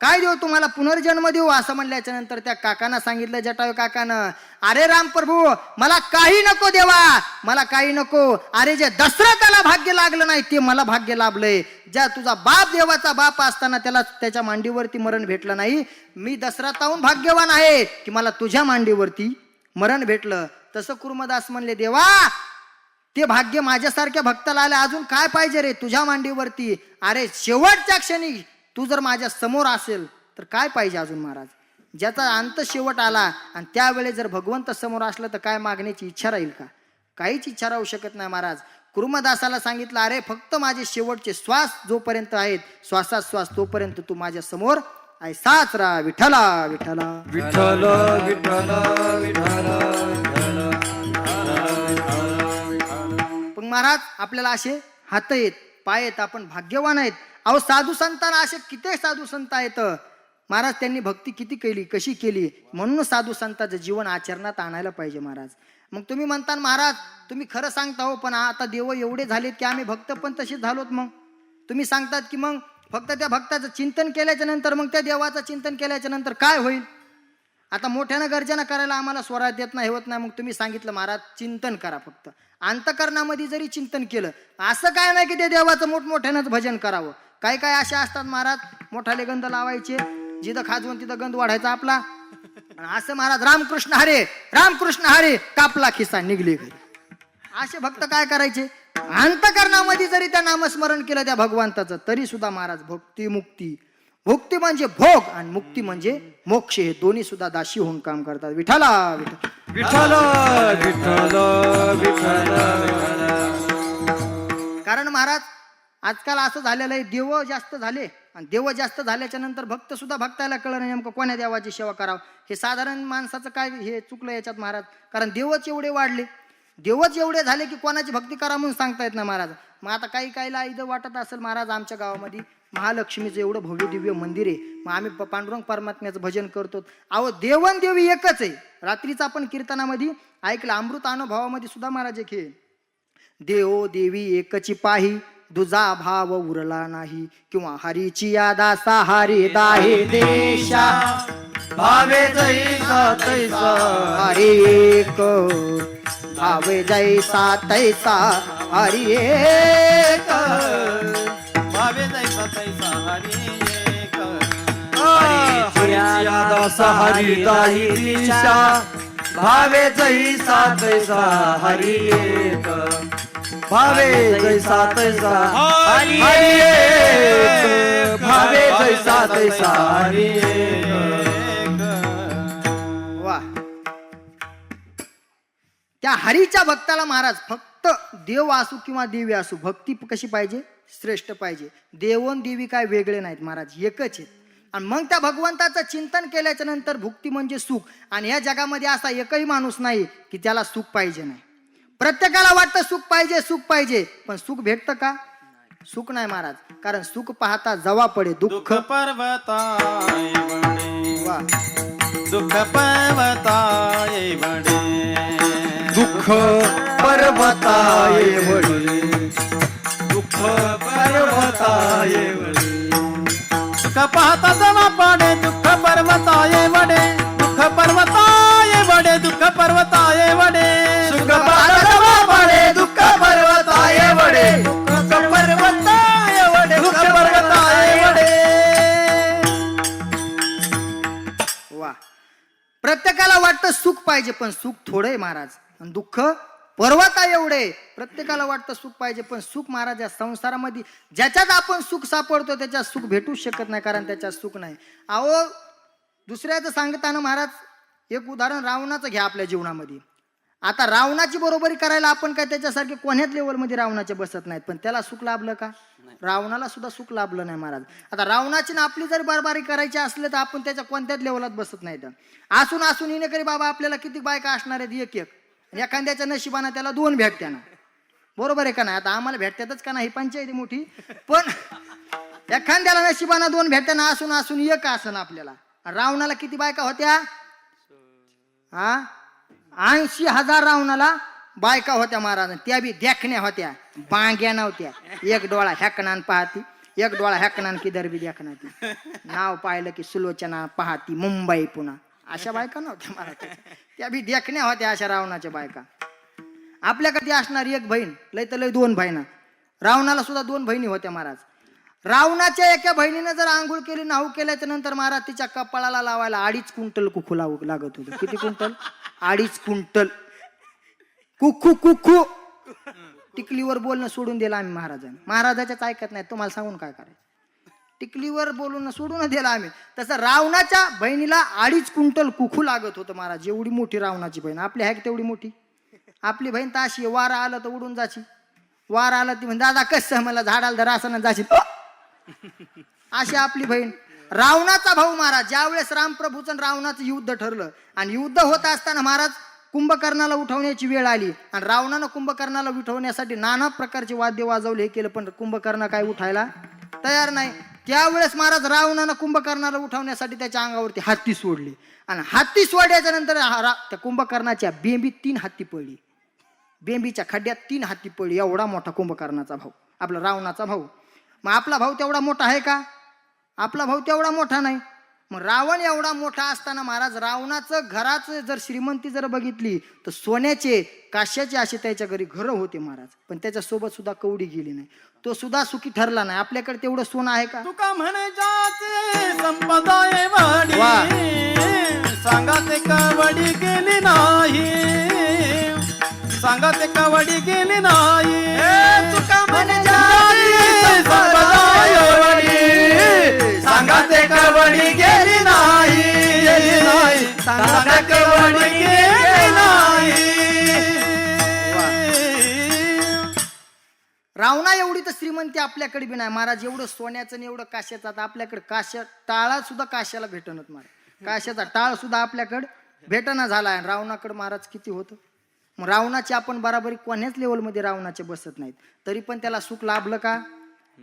काय देऊ, तुम्हाला पुनर्जन्म देऊ? असं म्हणल्याच्या नंतर त्या काकांना सांगितलं, जटायू काकानं, अरे राम प्रभू मला काही नको देवा, मला काही नको. अरे जे दशरथाला भाग्य लागलं नाही ते मला भाग्य लाभलंय. ज्या तुझा बाप देवाचा बाप असताना त्याला त्याच्या मांडीवरती मरण भेटलं नाही, मी दशरथाहून भाग्यवान आहे की मला तुझ्या मांडीवरती मरण भेटलं. तसं कुर्मदास म्हणले, देवा ते भाग्य माझ्यासारख्या भक्ताला आलं. अजून काय पाहिजे रे तुझ्या मांडीवरती? अरे शेवटच्या क्षणी तू जर माझ्या समोर असेल तर काय पाहिजे अजून महाराज? ज्याचा अंत शेवट आला आणि त्यावेळेस जर भगवंत समोर असलं तर काय मागण्याची इच्छा राहील का? काहीच इच्छा राहू शकत नाही महाराज. कुर्मदासाला सांगितलं, अरे फक्त माझे शेवटचे श्वास जोपर्यंत आहेत, श्वासात श्वास तोपर्यंत तू माझ्या समोर ऐसाच राहा. विठ्ठला विठ्ठला विठ्ठल विठ्ठल विठ्ठल. पण महाराज आपल्याला असे हात आहेत, पाय आहेत, आपण भाग्यवान आहेत. अहो साधू संतांना असे किती साधू संत आहेत महाराज, त्यांनी भक्ती किती केली, कशी केली. म्हणून साधू संतांचं जीवन आचरणात आणायला पाहिजे महाराज. मग तुम्ही म्हणता महाराज तुम्ही खरं सांगता हो, पण आता देव एवढे झालेत की आम्ही भक्त पण तसेच झालोत. मग तुम्ही सांगतात की मग फक्त त्या भक्ताचं चिंतन केल्याच्या नंतर, मग त्या देवाचं चिंतन केल्याच्या नंतर काय होईल? आता मोठ्यानं गर्जना करायला आम्हाला स्वरात येत नाही, होत नाही. मग तुम्ही सांगितलं महाराज चिंतन करा. फक्त अंतकरणामध्ये जरी चिंतन केलं, असं काय नाही की ते देवाचं मोठमोठ्यानंच भजन करावं. काय काय असे असतात महाराज, मोठाले गंध लावायचे, जिथं खाजवून तिथं गंध वाढायचा आपला. असं महाराज रामकृष्ण हरे रामकृष्ण हरे, कापला खिसा निघले घरी. असे भक्त काय करायचे? अंतकरणामध्ये जरी त्या नामस्मरण केलं त्या भगवंताचं, तरी सुद्धा महाराज भक्ती मुक्ती, भुक्ती म्हणजे भोग आणि मुक्ती म्हणजे मोक्ष, हे दोन्ही सुद्धा दाशी होऊन काम करतात. विठ्ठला विठ्ठल विठ्ठल विठ्ठल विठ्ठल. कारण महाराज आजकाल असं झालेलं आहे, देव जास्त झाले आणि देव जास्त झाल्याच्या नंतर भक्त सुद्धा भक्ताला कळलं नाही नेमकं कोण्या देवाची सेवा करावं. हे साधारण माणसाचं काय हे चुकलं याच्यात महाराज. कारण देवच एवढे वाढले, देवच एवढे झाले की कोणाची भक्ती करा म्हणून सांगता येत नाही महाराज. मग आता काही काहीला इथं वाटत असेल महाराज, आमच्या गावामध्ये महालक्ष्मीचं एवढं भव्य दिव्य मंदिर आहे, मग आम्ही पांडुरंग परमात्म्याचं भजन करतो. अहो देवन देवी एकच आहे. रात्रीचं आपण कीर्तनामध्ये ऐकलं, अमृत अनुभवामध्ये सुद्धा महाराज एक हे, देव देवी एकची पाही, दुजा भाव उरला नाही, किंवा हरीची यादा सहारी दाहे देशा, भावे जैसा तैसा हरी एक भावे जैसा तैसा हरी एक. भावे जैसा तैसा हरी एक. हरियादासा हरिदाही दिशा, भावे जैसा तैसा हरी एक. भावे जैसा तैसा हरी एक. भावे जैसा तैसा हरी एक. वा. त्या हरीच्या भक्ताला महाराज फक्त देव असू किंवा देवी असू, भक्ती कशी पाहिजे? श्रेष्ठ पाहिजे. देवण देवी काय वेगळे नाहीत महाराज, एकच आहेत. आणि मग त्या भगवंताचं चिंतन केल्याच्या नंतर भुक्ती म्हणजे सुख. आणि या जगामध्ये असा एकही माणूस नाही की त्याला सुख पाहिजे नाही. प्रत्येकाला वाटतं सुख पाहिजे, सुख पाहिजे, पण सुख भेटतं का? सुख नाही महाराज. कारण सुख पाहता जवा पडे दुःख. दुःख पर्वताय वडे, वा. दुःख पर्वताय वडे, दुःख पर्वताय वडे, दुःख पर्वताय वडे. दुःख पाहता जवा पडे दुःख पर्वताय वडे, दुःख पर्वताय वडे, दुःख पर्वताय वडे. सुख पाहता जवा पडे दुःख पर्वताय वडे, दुःख पर्वताय वडे, दुःख पर्वताय वडे. वा. प्रत्येकाला वाटतं सुख पाहिजे, पण सुख थोडं आहे महाराज. आणि दुःख पर्वता एवढे. प्रत्येकाला वाटतं सुख पाहिजे, पण सुख महाराज या संसारामध्ये ज्याच्यात आपण सुख सापडतो त्याच्यात सुख भेटूच शकत नाही, कारण त्याच्यात सुख नाही. अहो दुसऱ्याचं सांगताना महाराज एक उदाहरण रावणाचं घ्या आपल्या जीवनामध्ये. आता रावणाची बरोबरी करायला आपण काय त्याच्यासारखे कोण्याच लेवलमध्ये रावणाचे बसत नाहीत, पण त्याला सुख लाभलं का? रावणाला सुद्धा सुख लाभलं नाही महाराज. आता रावणाची ना आपली जर बरबारी करायची असले तर आपण त्याच्या कोणत्याच लेवलात बसत नाही. असून असून हिने करी बाबा आपल्याला किती बायका असणार आहेत? एक एक. एखाद्याच्या नशिबाना त्याला दोन भेटत्या ना, बरोबर आहे का नाही? आता आम्हाला भेटतातच का नाही पंचायती मोठी, पण एखाद्याला नशिबाना दोन भेटत्या ना, असून असून एक असं आपल्याला. रावणाला किती बायका होत्या? 80,000 रावणाला बायका होत्या महाराज. त्या बी देखण्या होत्या, बांग्या नव्हत्या. एक डोळा ह्याकनान पाहती, एक डोळा ह्याकनान किधर बी देखना ती. नाव पाहिलं की सुलोचना पाहती मुंबई पुन्हा. अशा बायका नव्हत्या महाराज, त्या बी देखण्या होत्या अशा रावणाच्या बायका. आपल्याकडे असणारी एक बहीण, लय तर लय दोन बहिणा. रावणाला सुद्धा दोन बहिणी होत्या महाराज. रावणाच्या एका बहिणीनं जर आंघोळ केली, नाहू केल्याच्या नंतर महाराज तिच्या कपाळाला लावायला 2.5 क्विंटल कुकू लागत होतं. किती क्विंटल? 2.5 क्विंटल कुकू. कुकू टिकलीवर बोलणं सोडून दिलं आम्ही महाराजांनी. महाराजाच्याच ऐकत नाही, तुम्हाला सांगून काय करायचं. टिकलीवर बोलून सोडून दिलं आम्ही. तसं रावणाच्या बहिणीला 2.5 क्विंटल कुखू लागत होतं महाराज. एवढी मोठी रावणाची बहीण. आपली आहे का तेवढी मोठी? आपली बहीण तर अशी आहे, वारा आलं तर उडून जाची. वारा आलं ती म्हण दादा कसं मला झाडाला धरा असं जाशी. अशी आपली बहीण. रावणाचा भाऊ महाराज. ज्यावेळेस रामप्रभूचं आणि रावणाचं युद्ध ठरलं आणि युद्ध होत असताना महाराज कुंभकर्णाला उठवण्याची वेळ आली आणि रावणानं कुंभकर्णाला उठवण्यासाठी नाना प्रकारचे वाद्य वाजवले, हे केलं, पण कुंभकर्ण काय उठायला तयार नाही. त्यावेळेस महाराज रावणानं कुंभकर्णाला उठवण्यासाठी त्याच्या अंगावरती हत्ती सोडली आणि हत्ती सोडल्याच्या नंतर त्या कुंभकर्णाच्या बेंबीत 3 हत्ती पडली. बेंबीच्या खड्ड्यात 3 हत्ती पडली. एवढा मोठा कुंभकर्णाचा भाऊ, आपला रावणाचा भाऊ. मग आपला भाऊ तेवढा मोठा आहे का? आपला भाऊ तेवढा मोठा नाही. मग रावण एवढा मोठा असताना महाराज रावणाचं घराचं जर श्रीमंती जर बघितली तर सोन्याचे काश्याचे असे त्याच्या घरी घरं होते महाराज. पण त्याच्यासोबत सुद्धा कवडी गेली नाही. तो सुद्धा सुखी ठरला नाही. आपल्याकडे तेवढं सोनं आहे का? तुका म्हणे जाते संपदा एवढी, सांगा ते कवडी गेली नाही, सांगा ते कवडी गेली नाही. तुका म्हणे जाती संपदा एवढी, सांगा ते कवडी गेली नाही, सांगा ते कवडी गेली नाही. रावणा एवढी तर श्रीमंती आपल्याकडे बी नाही महाराज. एवढं सोन्याचं आणि एवढं काश्याचं. आता आपल्याकडे काश्या टाळा सुद्धा काश्याला भेटणत महाराज. काश्याचा टाळ सुद्धा आपल्याकडे भेटना झाला आहे. रावणाकडे महाराज किती होतं. मग रावणाची आपण बराबरी कोण्याच लेवलमध्ये रावणाचे बसत नाहीत. तरी पण त्याला सुख लाभलं का?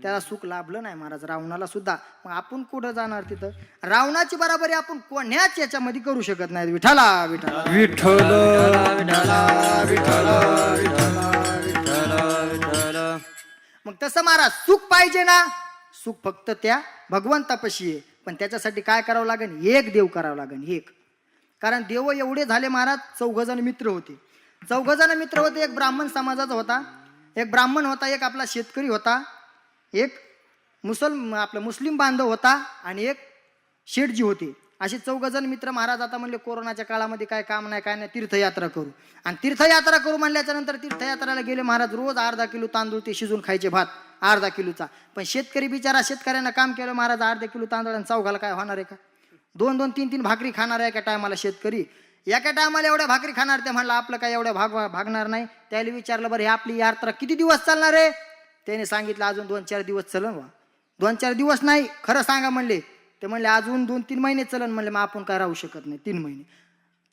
त्याला सुख लाभलं नाही महाराज. रावणाला सुद्धा. मग आपण कुठं जाणार तिथं? रावणाची बराबरी आपण कोण्याच याच्यामध्ये करू शकत नाही. विठ्ठला विठ्ठला विठ्ठल विठ्ठला विठ्ठला विठ्ठला. मग तसं महाराज सुख पाहिजे ना, सुख फक्त त्या भगवंतापाशी आहे. पण त्याच्यासाठी काय करावं लागेल? एक देव करावं लागेल. एक. कारण देव एवढे झाले महाराज. 4 जण मित्र होते. 4 जण मित्र होते. एक ब्राह्मण समाजाचा होता, एक ब्राह्मण होता, एक आपला शेतकरी होता, एक आपला मुस्लिम बांधव होता आणि एक शेठजी होते. असे 4 जण मित्र महाराज. आता म्हणले कोरोनाच्या काळामध्ये काय काम नाही काय नाही, तीर्थयात्रा करू. आणि तीर्थयात्रा करू म्हणल्याच्या नंतर तीर्थयात्राला गेले महाराज. रोज अर्धा किलो तांदूळ ते शिजून खायचे, भात अर्धा किलोचा. पण शेतकरी बिचारा, शेतकऱ्यांना काम केलं महाराज. अर्धा किलो तांदूळ आणि चौघाला काय होणार आहे का? 2-2, 3-3 भाकरी खाणार आहे एका टायमाला शेतकरी. एका टायमाला एवढ्या भाकरी खाणार. ते म्हणलं आपलं काय एवढ्या भागणार नाही. त्याला विचारलं बरं हे आपली यात्रा किती दिवस चालणार आहे? त्याने सांगितलं अजून 2-4 दिवस चलन. 2-4 दिवस नाही, खरं सांगा म्हणले. ते म्हणले अजून 2-3 महिने चलन. म्हणले मग आपण काय राहू शकत नाही 3 महिने.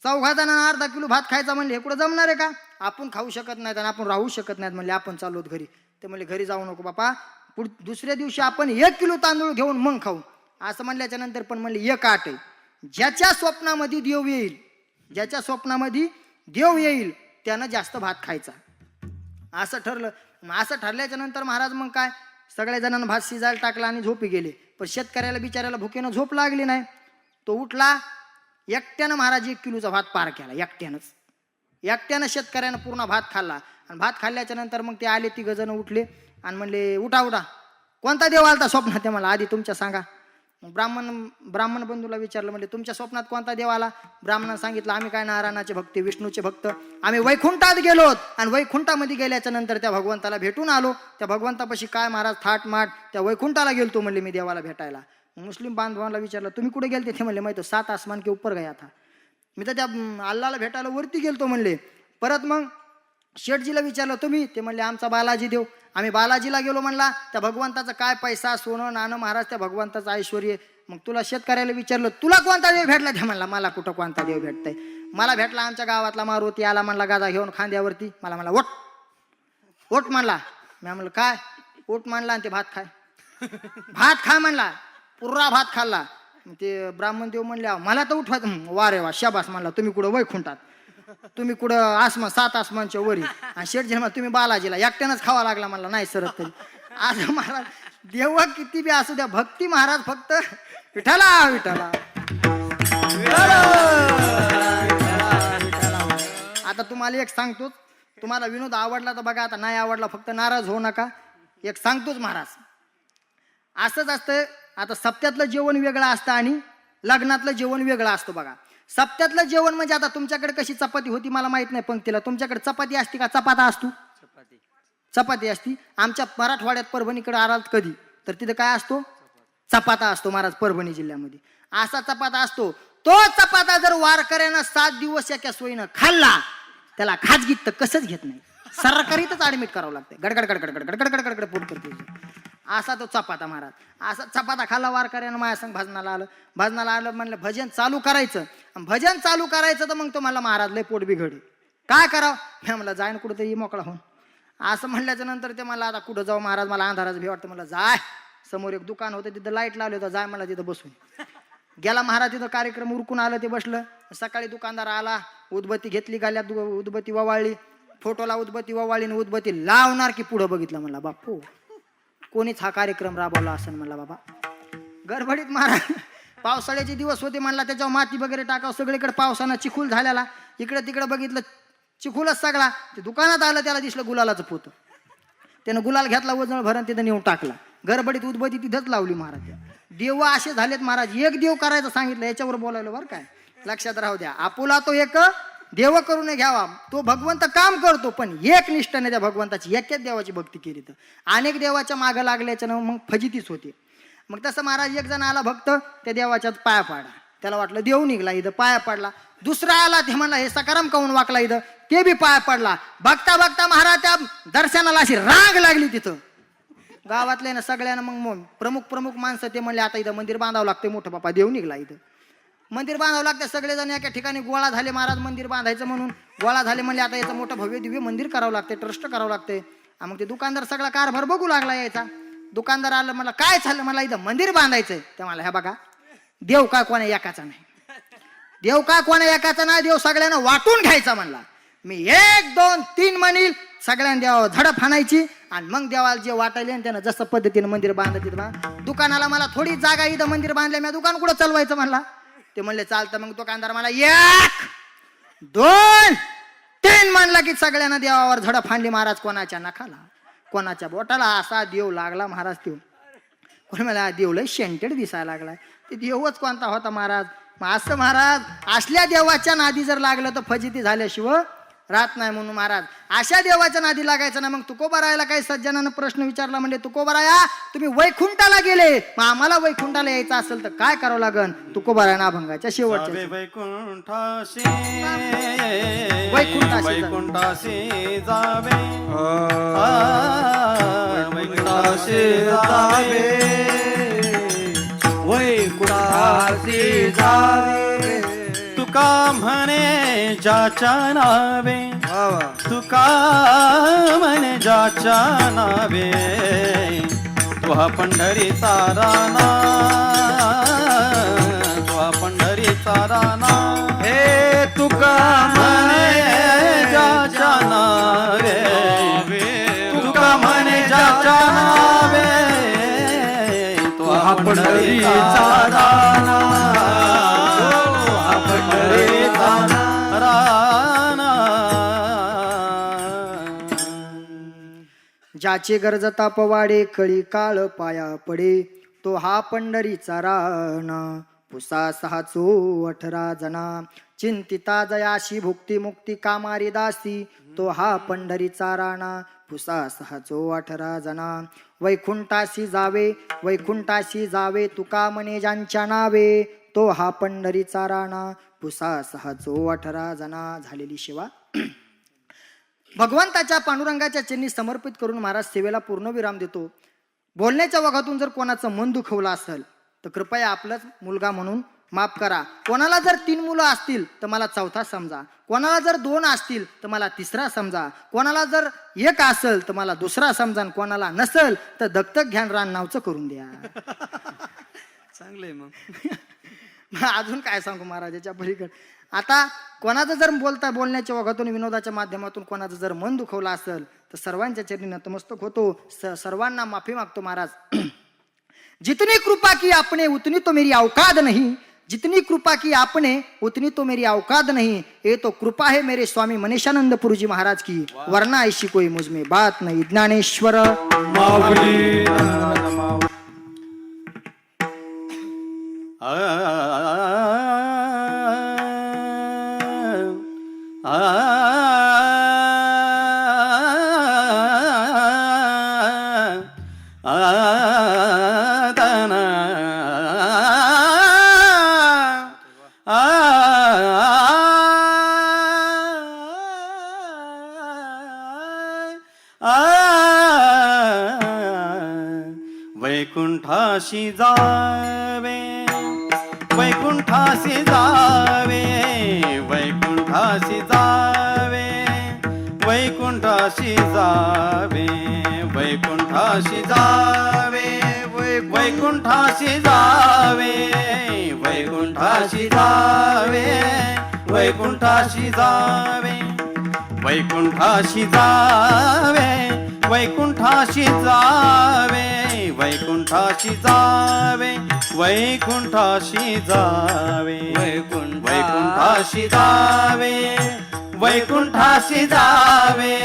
4 जणांना अर्धा किलो भात खायचा म्हणले हे कुठं जमणार आहे का? आपण खाऊ शकत नाहीत आणि आपण राहू शकत नाहीत. म्हणले आपण चाललोत घरी. ते म्हणले घरी जाऊ नको बापा, दुसऱ्या दिवशी आपण 1 किलो तांदूळ घेऊन मग खाऊ. असं म्हणल्याच्या नंतर पण म्हणले एक आट आहे, ज्याच्या स्वप्नामध्ये देव येईल, ज्याच्या स्वप्नामध्ये देव येईल त्यानं जास्त भात खायचा. असं ठरलं. असं ठरल्याच्या नंतर महाराज मग काय सगळ्या जणांना भात शिजायला टाकला आणि झोपी गेले. पण शेतकऱ्याला बिचाऱ्याला भुकेनं झोप लागली नाही. तो उठला. एकट्यानं महाराज 1 किलोचा भात पार केला. एकट्यानं शेतकऱ्यानं पूर्ण भात खाल्ला. आणि भात खाल्ल्याच्या नंतर मग ते आले 3 जण उठले आणि म्हणले उठा उठा, कोणता देव आलता स्वप्नात? ते मला आधी तुमच्या सांगा. ब्राह्मण बंधूला विचारलं. म्हणजे तुमच्या स्वप्नात कोणता देव आला? ब्राह्मणानं सांगितलं आम्ही काय नारायणाचे भक्त, विष्णूचे भक्त, आम्ही वैकुंठात गेलोत आणि वैकुंठामध्ये गेल्याच्या नंतर त्या भगवंताला भेटून आलो. त्या भगवंतापाशी काय महाराज थाटमाट त्या वैकुंठाला गेलतो म्हणले मी देवाला भेटायला. मुस्लिम बांधवांना विचारलं तुम्ही कुठे गेलते? ते म्हणले माहिती 7 आसमान के ऊपर गया था. मी तर त्या अल्लाला भेटायला वरती गेलतो म्हणले. परत मग शेठजीला विचारलं तुम्ही? ते म्हणले आमचा बालाजी देव, आम्ही बालाजीला गेलो म्हणला. त्या भगवंताचा काय पैसा सोनं नाणं महाराज, त्या भगवंताचं ऐश्वर्य. मग तुला शेतकऱ्याला विचारलं तुला कोणता देव भेटला? ते म्हणला मला कुठं कोणता देव भेटताय, मला भेटला आमच्या गावातला मारुती. आला म्हणला गादा घेऊन खांद्यावरती. मला ओट ओट म्हणला. मी म्हणलं काय? ओट म्हणला आणि ते भात भात खा म्हणला. पुरा भात खाल्ला. ते ब्राह्मण देव म्हणले मला तर उठवा. वा रे वा शाबास म्हणला. तुम्ही कुठं वैकुंठात, तुम्ही कुठं 7 आसमानच्या वरी. आणि शेठजी म्हणला तुम्ही बालाजीला. एकट्यानंच खावा लागला म्हणला नाही सरत तरी. आज महाराज देव किती बी असू द्या, भक्ती महाराज फक्त विठ्ठला विठ्ठला. आता तुम्हाला एक सांगतोच, तुम्हाला विनोद आवडला तर बघा, आता नाही आवडला फक्त नाराज होऊ नका. एक सांगतोच महाराज, असंच असतं. आता सप्त्यातलं जेवण वेगळं असतं आणि लग्नातलं जेवण वेगळं असतं बघा. सप्त्यातलं जेवण म्हणजे आता तुमच्याकडे कशी चपाती होती मला माहित नाही पंक्तीला, तुमच्याकडे चपाती असते का चपाता असतो? चपाती असती. आमच्या मराठवाड्यात परभणीकडे आलात कधी तर तिथं काय असतो? चपाता असतो महाराज. परभणी जिल्ह्यामध्ये असा चपाता असतो. तो चपाता जर वारकऱ्यानं 7 दिवस एका सोयीनं खाल्ला त्याला खाजगीत तर कसंच घेत नाही, सरकारीतच ऍडमिट करावं लागतं. गडगड गडगड गडगड गडगड गडगड पोट करते. असा तो चपाता महाराज. असा चपाता खाल्ला वारकऱ्यानं. माझ्या संग भजनाला आलं म्हणलं भजन चालू करायचं. भजन चालू करायचं तर मग तो मला महाराज लय पोट बिघडे, काय करावं? मी म्हणलं जाईन कुठंतरी मोकळा होऊन. असं म्हणल्याच्या नंतर ते मला आता कुठं जाऊ महाराज, मला अंधाराचं भी वाटतं. मला जाय, समोर एक दुकान होतं तिथं लाईट लावले होतं, जाय मला तिथं बसून. गेला महाराज. तिथं कार्यक्रम उरकून आलं, ते बसलं. सकाळी दुकानदार आला, उदबत्ती घेतली गाल्यात, उदबत्ती ववाळली, फोटोला उदबत्ती ववाळली, उदबत्ती लावणार की पुढं बघितलं. म्हणला बापू कोणीच हा कार्यक्रम राबवला असं. म्हणला बाबा गडबडीत महाराज. पावसाळ्याचे दिवस होते म्हणला, त्याच्यावर माती वगैरे टाकावं. सगळीकडे पावसानं चिखूल झालेला. इकडे तिकडे बघितलं चिखूलच सगळा. ते दुकानात आलं, त्याला दिसलं गुलालाचं पोतं. त्यानं गुलाल घेतला, वजन भरण तिथं नेऊन टाकला. गडबडीत उदबत्ती तिथंच लावली महाराज. देव असे झालेत महाराज. एक देव करायचं सांगितलं, याच्यावर बोलायला बरं काय लक्षात राहू द्या. आपुला तो एक देव करून घ्यावा. तो भगवंत काम करतो, पण एक निष्ठाने त्या भगवंताची एकच देवाची भक्ती केली तर अनेक देवाच्या मागं लागल्याच्या मग फजितीच होते. मग तसं महाराज एक जण आला भक्त, त्या देवाच्यात पाया पाडा. त्याला वाटलं देव निघला, इथं पाया पडला. दुसरा आला, ते म्हणला हे सकाराम काऊन वाकला, इथं ते बी पाया पडला. बघता बघता महाराज त्या दर्शनाला अशी राग लागली तिथं. गावातल्या ना सगळ्यांना मग प्रमुख माणसं ते म्हणले आता इथं मंदिर बांधावं लागते, मोठं बापा देव निघला, इथं मंदिर बांधावं लागते. सगळेजण एका ठिकाणी गोळा झाले महाराज, मंदिर बांधायचं म्हणून गोळा झाले. म्हणले आता याचं मोठं भव्य दिव्य मंदिर करावं लागते, ट्रस्ट करावं लागते. मग ते दुकानदार सगळा कारभार बघू लागला यायचा. दुकानदार आलं, मला काय झालं, मला इथं मंदिर बांधायचंय. ते मला ह्या बघा देव का कोणा एकाचा नाही, देव का कोणा एकाचा नाही, देव सगळ्यांना वाटून घ्यायचा म्हणला. मी 1 2 3 म्हणील, सगळ्यांना देवावर झडप हाणायची आणि मग देवाला जे वाटायले आणि त्यानं जसं पद्धतीने मंदिर बांधत. दुकानाला मला थोडी जागा इथं मंदिर बांधले, मी दुकान कुठं चालवायचं म्हणला. ते म्हणले चालतं. मग दुकानदार मला 1 2 3 म्हणला की सगळ्यांना देवावर झडप हाणली महाराज. कोणाच्या नखाला, कोणाच्या बोटाला. असा देव लागला महाराज. देव कोणी मला देव लय शेंटेड दिसायला लागलाय. ते देवच कोणता होता महाराज. मग असं महाराज असल्या देवाच्या नादी जर लागलं तर फजिती झाल्याशिवाय राहत नाही. म्हणून महाराज अशा देवाच्या नादी लागायचं ना. मग तुकोबारायला काही सज्जनानं प्रश्न विचारला, म्हणजे तुकोबाराया तुम्ही वैकुंठाला गेले, मग आम्हाला वैकुंठाला यायचं असेल तर काय करावं लागन? तुकोबाराया अभंगाच्या शेवटच्या वैकुंठाशी वैकुंठाशी जावे, वैकुंठाशी जावे, वैकुंठासी जावे. तुका म्हणे ज्याच्या नावे, तुका म्हणे ज्याच्या नावे, तुहा पंढरीचा राणा, तुहा पंढरीचा राणा. हे तुका म्हणे ज्याच्या नावे, तुका म्हणे ज्याच्या नावे, तुहा पंढरीचा राणा, ज्याचे गरज तापवाडे, कळी काळ पाया पडे, तो हा पंढरीचा राणा. पुसा 6 चो 18 जना, चिंतिता जयाशी भुक्ती मुक्ती कामारी दासी, तो हा पंढरीचा राणा. पुसा 6 चो 18 जना, वैकुंठाशी जावे, वैकुंठाशी जावे, तुका म्हणे ज्यांच्या नावे, तो हा पंढरीचा राणा. पुसा 6 चो 18 जना. झालेली सेवा भगवंताच्या पांडुरंगाच्या चरणी समर्पित करून महाराज सेवेला पूर्ण विराम देतो. बोलण्याच्या ओघातून जर कोणाचं मन दुखवलं असेल तर कृपया आपलाच मुलगा म्हणून माफ करा. कोणाला जर 3 मुलं असतील तर मला 4था समजा, कोणाला जर 2 असतील तर मला 3रा समजा, कोणाला जर 1 असेल तर मला 2रा समजा, कोणाला नसेल तर दत्तक घ्यान रान नावचं करून द्या. चांगलंय. मग अजून काय सांगू महाराजाच्या पलीकडे. आता कोणाचं जर बोलण्याच्या ओघातून विनोदाच्या माध्यमातून कोणाचं जर मन दुखवलं असेल तर सर्वांच्या चरणी नतमस्तक होतो, सर्वांना माफी मागतो महाराज. जितनी कृपा की आपने उतनी तो मेरी औकात नहीं, जितनी कृपा की आपने उतनी तो मेरी औकात नहीं, ये तो कृपा है मेरे स्वामी मनीषानंद पुरुजी महाराज की, वरना ऐसी कोई मुझ में बात नहीं. ज्ञानेश्वर माऊली वैकुंठाशी जावे वैकुंठाशी जावे वैकुंठाशी जावे वैकुंठाशी जावे वैकुंठाशी जावे वैकुंठाशी जावे वैकुंठाशी जावे वैकुंठाशी जावे वैकुंठाशी जावे वैकुंठाशी जावे वैकुंठाशी जावे वैकुंठाशी जावे वैकुंठाशी जावे वैकुंठाशी जावे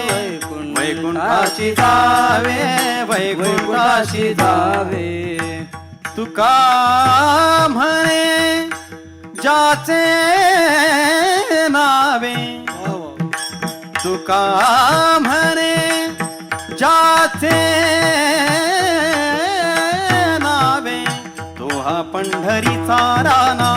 वैकुंठाशी जावे वैकुंठाशी जावे तुका म्हणे ज्याचे नावे तुका म्हणे ज्याचे नावे तो हा पंढरीचा राणा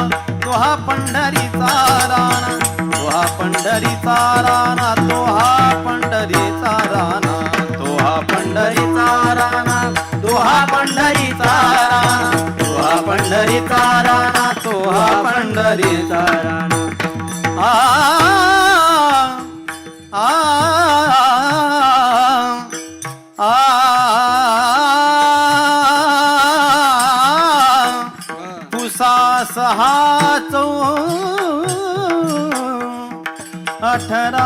तो हा पंढरीचा राणा तो हा पंढरीचा राणा तो हा पंढरीचा राणा तो हा पंढरीचा राणा तो हा पंढरीचा राणा तो हा पंढरीचा राणा तो हा पंढरीचा राणा सहा 18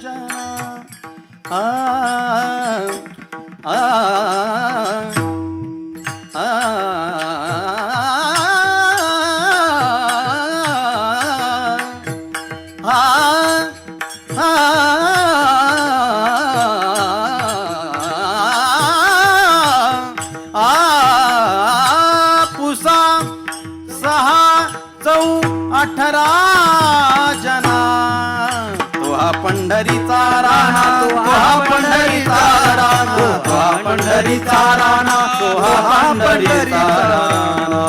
जना पुसा 6-18 जना तो हा पंढरीचा राणा तो हा पंढरीचा राणा तो हा पंढरीचा राणा तो हा पंढरीचा राणा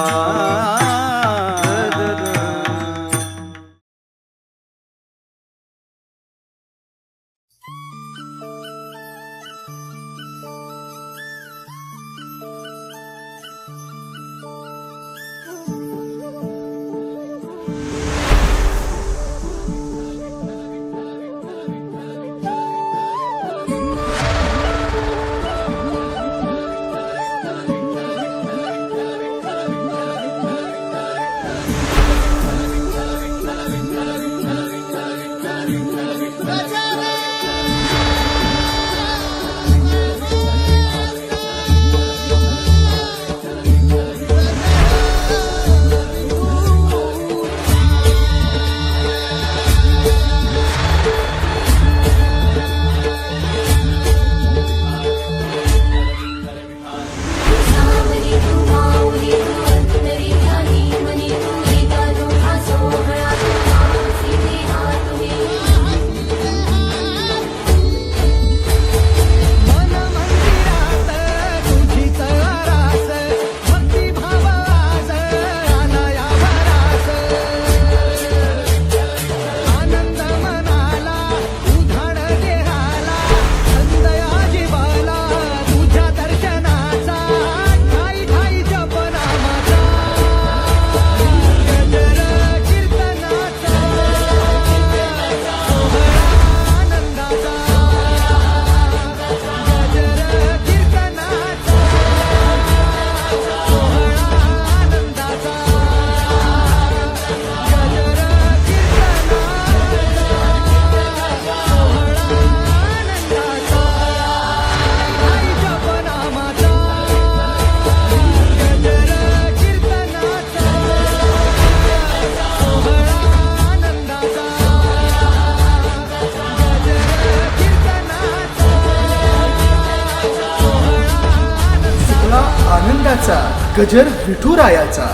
आनंदाचा गजर विठुरायाचा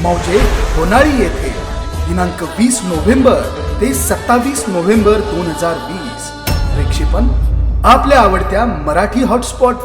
मौजे होनाळी येथे दिनांक 20 नोव्हेंबर ते 27 नोव्हेंबर 2020 प्रक्षेपण आपल्या आवडत्या मराठी हॉटस्पॉट